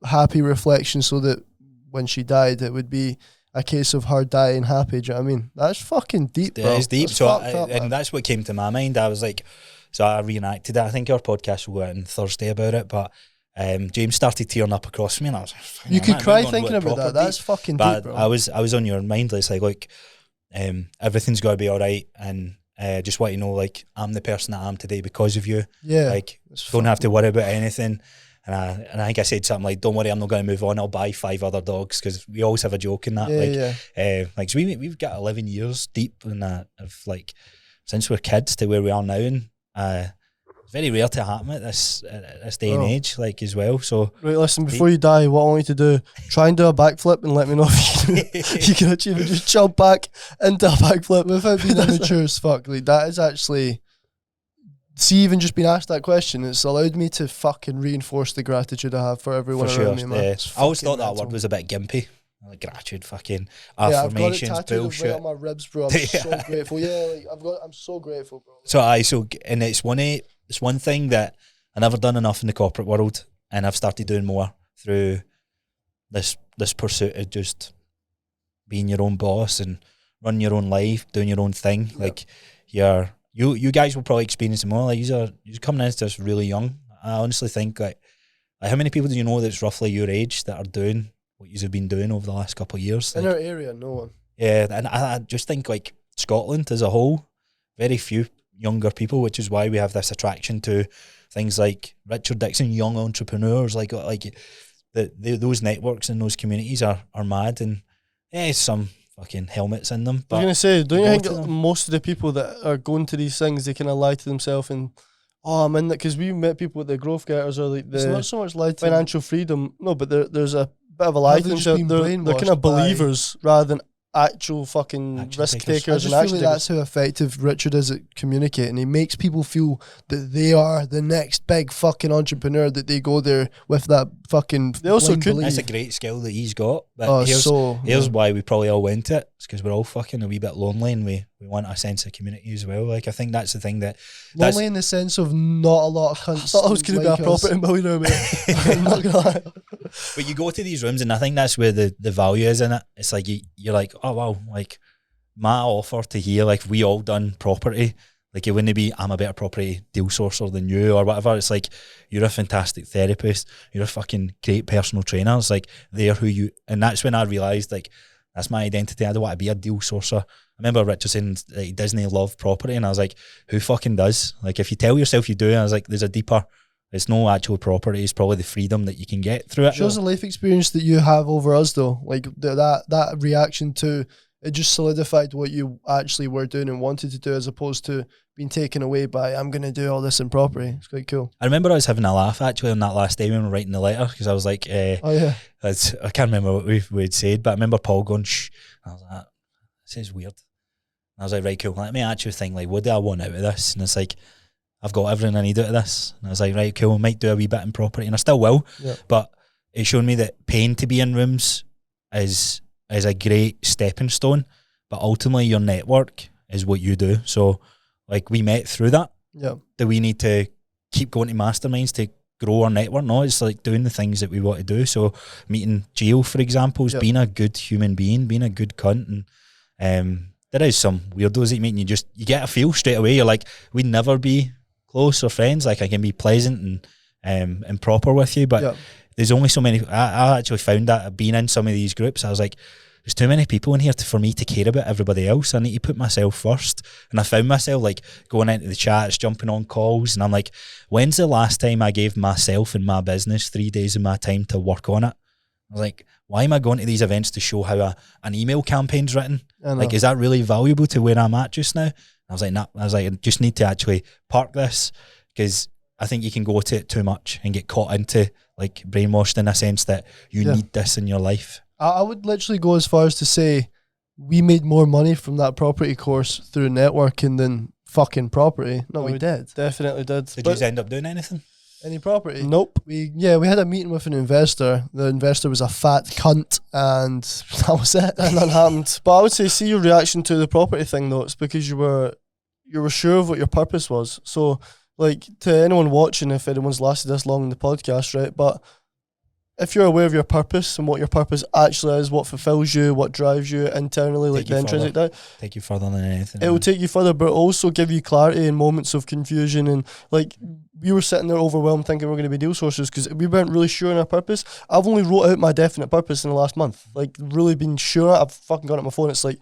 happy reflection, so that when she died, it would be a case of her dying happy. Do you know what I mean? That's fucking deep, bro. It's deep. That's and that's what came to my mind. I was like, so I reenacted it. I think our podcast will go out on Thursday about it, but James started tearing up across me, and I was like, you could cry thinking about that. That's fucking deep, bro. I was on your mind. It's like, look, everything's got to be all right, and just want you to know, like, I'm the person that I am today because of you. Yeah, like, don't have to worry about anything. And I think I said something like, don't worry, I'm not going to move on, I'll buy 5 other dogs, because we always have a joke in that. Like, so we've got 11 years deep in that, of like, since we're kids to where we are now, and it's very rare to happen at this day and age, like, as well. So right, listen, before you die, what I want you to do, try and do a backflip and let me know if you can achieve it. Just jump back into a backflip without being immature as fuck. Like, that is actually... See, even just being asked that question, it's allowed me to fucking reinforce the gratitude I have for everyone around me, man. I always thought that word was a bit gimpy. like gratitude, fucking Yeah, I've got it affirmations, tattooed bullshit. right on my ribs, bro. I'm so grateful. Yeah, like I'm so grateful, bro. And it's one thing that I never done enough in the corporate world, and I've started doing more through this pursuit of just being your own boss and running your own life, doing your own thing. Yep. Like you guys will probably experience it more. Like you're coming into this really young. I honestly think like how many people do you know that's roughly your age that are doing what you've been doing over the last couple of years? In Like, our area, no one. yeah, and I just think like Scotland as a whole, very few younger people, which is why we have this attraction to things like Richard Dixon, young entrepreneurs, like those networks and those communities are mad, and some fucking helmets in them. I was But gonna say, don't you go think to that them. most of the people that are going to these things, they kind of lie to themselves and, oh, I'm in that, because we met people with the growth getters or like It's the not so much like financial freedom. No, but there's a bit of a lie Have to they just themselves. been They're kind of brainwashed by- believers rather than actual fucking Action risk takers. takers I just and feel action like takers. that's how effective Richard is at communicating. He makes people feel that they are the next big fucking entrepreneur, that they go there with that fucking. They also blind could- belief. That's a great skill that he's got. But Oh, here's why we probably all went it. It's because we're all fucking a wee bit lonely, and we want a sense of community as well. Like I think that's the thing that's lonely in the sense of not a lot of cunts. I thought I was going to like be a us. property millionaire, mate. I'm not gonna lie. But you go to these rooms, and I think that's where the value is in it. It's like you're like, oh wow, like my offer to here, like we all done property. Like it wouldn't be I'm a better property deal sourcer than you or whatever. It's like you're a fantastic therapist. You're a fucking great personal trainer. It's like they're who you, and that's when I realised like that's my identity. I don't want to be a deal sourcer. I remember Richard saying like, Disney love property, and I was like, who fucking does? Like if you tell yourself you do, I was like, there's a deeper. It's no actual property. It's probably the freedom that you can get through it. Shows the life experience that you have over us, though. Like that reaction to it just solidified what you actually were doing and wanted to do, as opposed to being taken away by I'm going to do all this in property. It's quite cool. I remember I was having a laugh actually on that last day when we were writing the letter, because I was like, Oh yeah, I can't remember what we'd said, but I remember Paul going, shh. I was like, this is weird. And I was like, right, cool. Let me actually think, like, what do I want out of this? And it's like, I've got everything I need out of this. And I was like, right, cool, I might do a wee bit in property, and I still will. Yeah. But it showed me that paying to be in rooms is a great stepping stone, but ultimately your network is what you do. So, like, we met through that. yeah. Do we need to keep going to masterminds to grow our network? No, it's like doing the things that we want to do. So meeting Gio, for example, is Yep. being a good human being, being a good cunt. And there is some weirdos that you meet, and you get a feel straight away. You're like, we'd never be close or friends. Like I can be pleasant and proper with you, but Yeah. there's only so many. I actually found that being in some of these groups, I was like, there's too many people in here for me to care about everybody else. I need to put myself first. And I found myself like going into the chats, jumping on calls, and I'm like, when's the last time I gave myself and my business 3 days of my time to work on it? I was like, why am I going to these events to show how an email campaign's written? Like, is that really valuable to where I'm at just now? I was like, nah. I was like, I just need to actually park this, because I think you can go to it too much and get caught into like brainwashed in a sense that you need this in your life. I would literally go as far as to say we made more money from that property course through networking than fucking property. No, we did. Definitely did. Did you end up doing anything? Any property? Nope. We had a meeting with an investor. The investor was a fat cunt, and that was it. And that happened. But I would say, see your reaction to the property thing though, it's because you were sure of what your purpose was. So like, to anyone watching, if anyone's lasted this long in the podcast, right? But if you're aware of your purpose and what your purpose actually is, what fulfills you, what drives you internally, like the intrinsic that, take you further than anything. it will take you further, but also give you clarity in moments of confusion. And like, we were sitting there overwhelmed thinking we're going to be deal sources because we weren't really sure in our purpose. I've only wrote out my definite purpose in the last month, like really been sure. I've fucking got it on my phone. It's like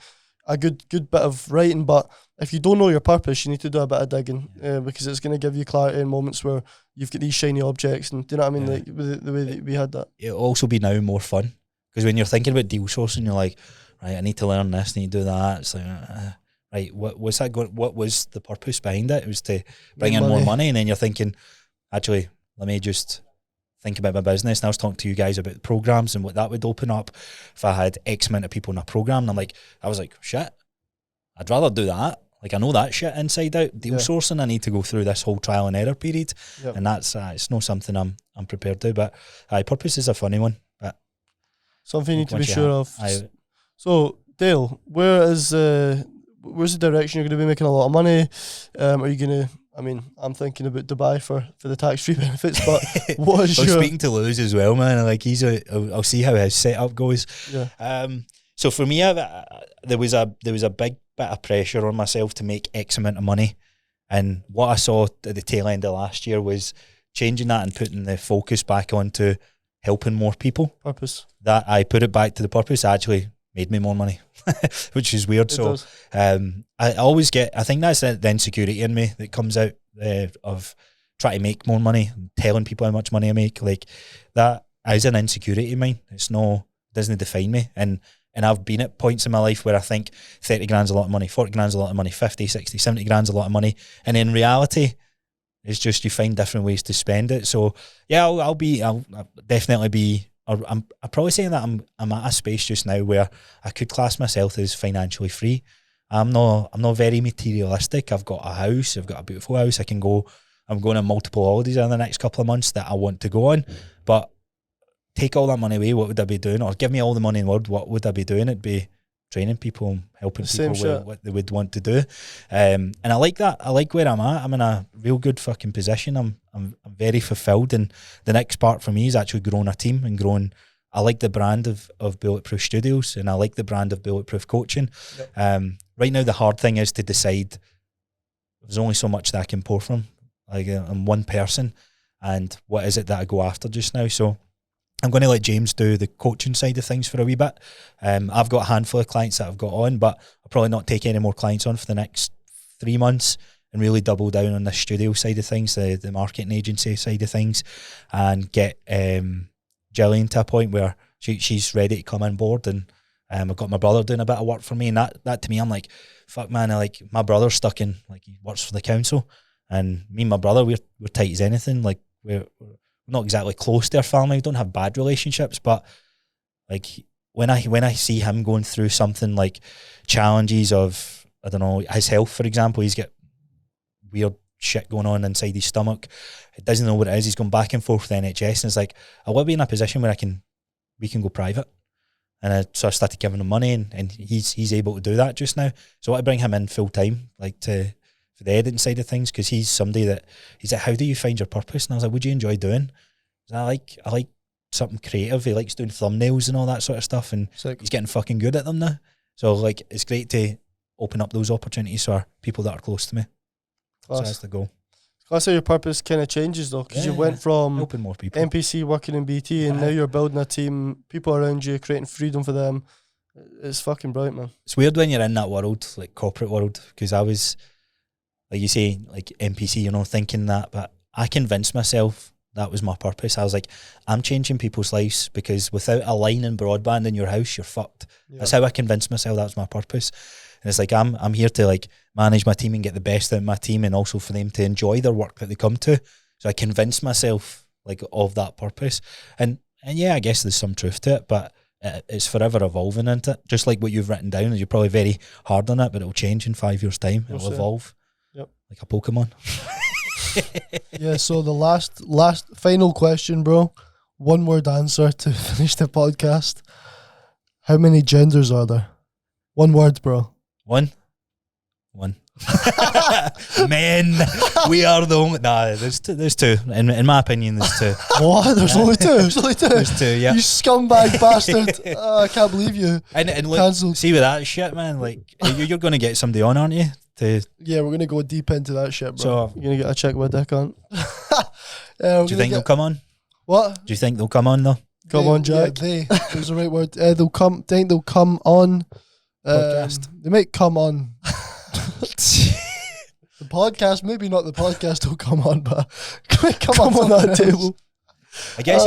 a good bit of writing, but if you don't know your purpose, you need to do a bit of digging, because it's going to give you clarity in moments where you've got these shiny objects, and do you know what I mean? Like with the way that we had that. It'll also be now more fun, because when you're thinking about deal sourcing, you're like, right, I need to learn this, I need to do that. It's like, right, what was that going? What was the purpose behind it? It was to bring in more money, and then you're thinking, actually, let me just think about my business. And I was talking to you guys about programs and what that would open up if I had X amount of people in a program. And I was like, shit, I'd rather do that. Like, I know that shit inside out. Deal sourcing, I need to go through this whole trial and error period, and that's it's not something I'm prepared to. But purpose is a funny one. But Something you need to be Once you sure of. So, Dale, where's the direction you're going to be making a lot of money? Are you going to? I mean, I'm thinking about Dubai for the tax-free benefits, but what is I'm your? speaking to Lewis as well, man. Like I'll see how his setup goes. Yeah. So for me, there was a big bit of pressure on myself to make X amount of money, and what I saw at the tail end of last year was changing that and putting the focus back onto helping more people. Purpose. That I put it back to the purpose actually made me more money, which is weird. I always I think that's the insecurity in me that comes out of trying to make more money, telling people how much money I make. Like that is an insecurity of mine. Doesn't define me. And I've been at points in my life where I think 30 grand's a lot of money, 40 grand's a lot of money, 50, 60, 70 grand's a lot of money. And in reality, it's just you find different ways to spend it. So yeah, I'll definitely be. I'm probably saying that I'm at a space just now where I could class myself as financially free. I'm not very materialistic. I've got a house. I've got a beautiful house. I'm going on multiple holidays in the next couple of months that I want to go on. But take all that money away, what would I be doing? Or give me all the money in the world, what would I be doing? It'd be training people, helping people with what they would want to do. And I like that. I like where I'm at. I'm in a real good fucking position. I'm very fulfilled. And the next part for me is actually growing a team and growing. I like the brand of Bulletproof Studios, and I like the brand of Bulletproof Coaching. Yep. Right now, the hard thing is to decide. There's only so much that I can pour from. Like I'm one person, and what is it that I go after just now? So I'm going to let James do the coaching side of things for a wee bit. I've got a handful of clients that I've got on, but I'll probably not take any more clients on for the next 3 months and really double down on the studio side of things, the marketing agency side of things, and get Gillian to a point where she's ready to come on board. And I've got my brother doing a bit of work for me, and that to me, I'm like, fuck man, my brother's stuck in, like, he works for the council, and me and my brother, we're tight as anything. Like we're not exactly close to our family. We don't have bad relationships, but like when I see him going through something like challenges of, I don't know, his health, for example, he's got weird shit going on inside his stomach. He doesn't know what it is. He's going back and forth with the NHS, and it's like, I want to be in a position where we can go private. And so I started giving him money, and he's able to do that just now. So I want to bring him in full time, like for the editing side of things, because he's somebody that, he's like, how do you find your purpose? And I was like, what do you enjoy doing? And I like something creative. He likes doing thumbnails and all that sort of stuff, and he's getting fucking good at them now. So like, it's great to open up those opportunities for people that are close to me. Class. So that's the goal. Class, how your purpose kind of changes though, because you went from helping more people, NPC, working in BT, and now you're building a team, people around you, creating freedom for them. It's fucking brilliant, man. It's weird when you're in that world, like corporate world, because I was, like you say, like NPC, thinking that, but I convinced myself that was my purpose. I was like, I'm changing people's lives, because without a line in broadband in your house, you're fucked. Yeah. That's how I convinced myself that was my purpose. And it's like, I'm here to like manage my team and get the best out of my team, and also for them to enjoy their work that they come to. So I convinced myself like of that purpose. And yeah, I guess there's some truth to it, but it's forever evolving, isn't it? Just like what you've written down, you're probably very hard on it, but it'll change in 5 years' time. It'll evolve. Yep. Like a Pokemon. Yeah, so the last final question, bro. One word answer to finish the podcast. How many genders are there? One word, bro. One. Men. We are the only. Nah, there's two. In my opinion, there's two. What? There's only two. There's two. Yeah. You scumbag bastard! I can't believe you. And look, see with that shit, man. Like you're going to get somebody on, aren't you? Yeah, we're gonna go deep into that shit, bro. So you're gonna get a check my dick on. Do you think they'll come on? What? Do you think they'll come on though? Come on, Jack. Yeah, there's the right word. They'll come. Think they'll come on. Podcast. They might come on. The podcast, maybe not the podcast will come on, but come on that table. I guess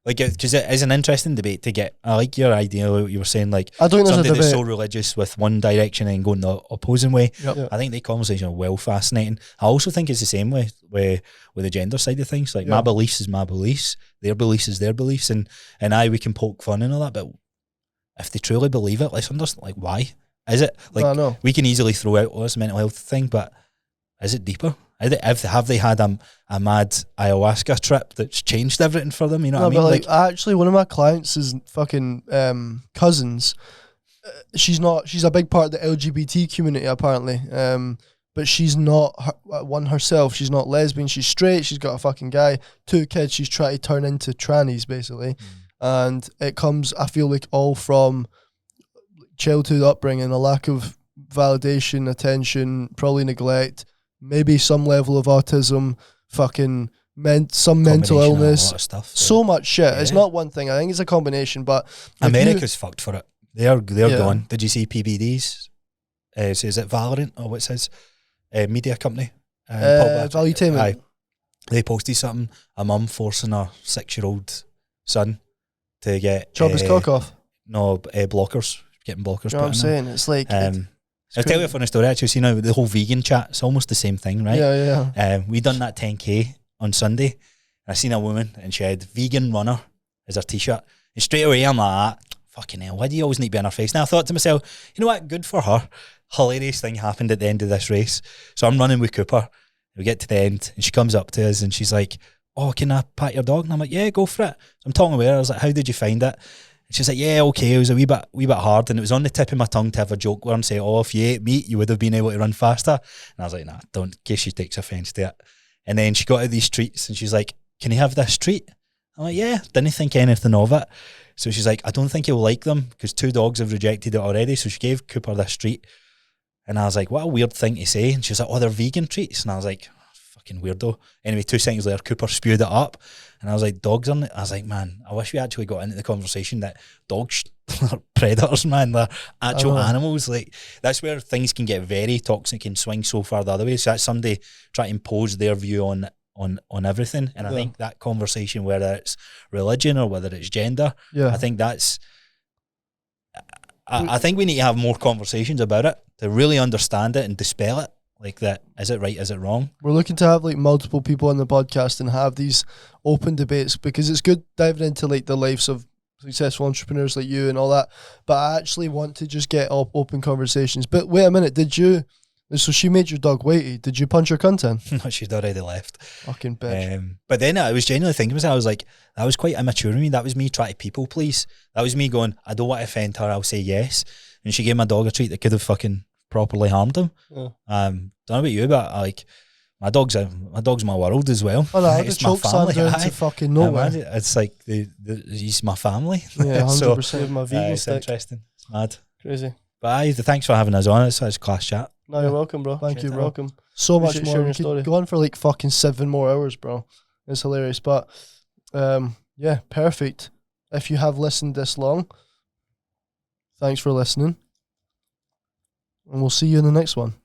because it is an interesting debate to get. I like your idea, what you were saying, like I don't think somebody that's so religious with one direction and going the opposing way. Yep. I think the conversation are well fascinating. I also think it's the same way with the gender side of things. Like my beliefs is my beliefs, their beliefs is their beliefs, and we can poke fun and all that, but if they truly believe it, let's understand, like, why is it? Like, we can easily throw out this mental health thing, but is it deeper? Have they had a mad ayahuasca trip that's changed everything for them? You know No, what I mean? but like actually, one of my clients is fucking cousins. She's a big part of the LGBT community apparently. But she's not one herself. She's not lesbian. She's straight. She's got a fucking guy, 2 kids. She's trying to turn into trannies basically, and it comes, I feel like, all from childhood upbringing, a lack of validation, attention, probably neglect, maybe some level of autism, fucking some mental Combination of a illness, lot of stuff. so much shit. Yeah. It's not one thing. I think it's a combination. But if America's fucked for it. They're Yeah. gone. Did you see PBD's? So is it Valorant or what it says? Media company. Valuetainment. Aye. They posted something. A mum forcing her 6-year-old son to get chop his cock off. No, blockers. Getting blockers. You know what I'm put in saying? It's like I'll tell you a funny story actually. So, you know, the whole vegan chat, it's almost the same thing, right? Yeah. We done that 10K on Sunday. And I seen a woman and she had vegan runner as her t-shirt. And straight away I'm like, fucking hell, why do you always need to be on her face? Now I thought to myself, you know what, good for her. Hilarious thing happened at the end of this race. So I'm running with Cooper. We get to the end and she comes up to us and she's like, oh, can I pat your dog? And I'm like, yeah, go for it. So I'm talking with her. I was like, how did you find it? And she's like, yeah, okay, it was a wee bit hard, and it was on the tip of my tongue to have a joke where I'm saying, oh, if you ate meat, you would have been able to run faster. And I was like, nah, don't, in case she takes offence to it. And then she got out these treats and she's like, can you have this treat? I'm like, yeah, didn't think anything of it. So she's like, I don't think you'll like them because 2 dogs have rejected it already. So she gave Cooper this treat. And I was like, what a weird thing to say. And she was like, oh, they're vegan treats. And I was like, fucking weirdo. Anyway, 2 seconds later, Cooper spewed it up. And I was like, dogs on it? I was like, man, I wish we actually got into the conversation that dogs are predators, man. They're actual animals. Like, that's where things can get very toxic and swing so far the other way. So that's somebody trying to impose their view on everything. And I think that conversation, whether it's religion or whether it's gender, I think that's... I think we need to have more conversations about it to really understand it and dispel it. Like that, is it right? Is it wrong? We're looking to have like multiple people on the podcast and have these open debates because it's good diving into like the lives of successful entrepreneurs like you and all that. But I actually want to just get open conversations. But wait a minute, so she made your dog weighty. Did you punch her cunt in? No, she'd already left. Fucking bitch. But then I was genuinely thinking to myself, I was like, that was quite immature of me. That was me trying to people please. That was me going, I don't want to offend her, I'll say yes. And she gave my dog a treat that could have fucking properly harmed him. Yeah. Don't know about you, but like my dog's my world as well. Oh no, I It's just choke slam down to fucking nowhere. It's like he's my family. Yeah, 100% so, of my vegan it's stick. interesting. It's mad. Crazy. But thanks for having us on. It's such a class chat. No, you're welcome, bro. Thank you, bro. Welcome. So much Appreciate more. sharing We your could story. go on for like fucking 7 more hours, bro. It's hilarious. But yeah, perfect. If you have listened this long, thanks for listening. And we'll see you in the next one.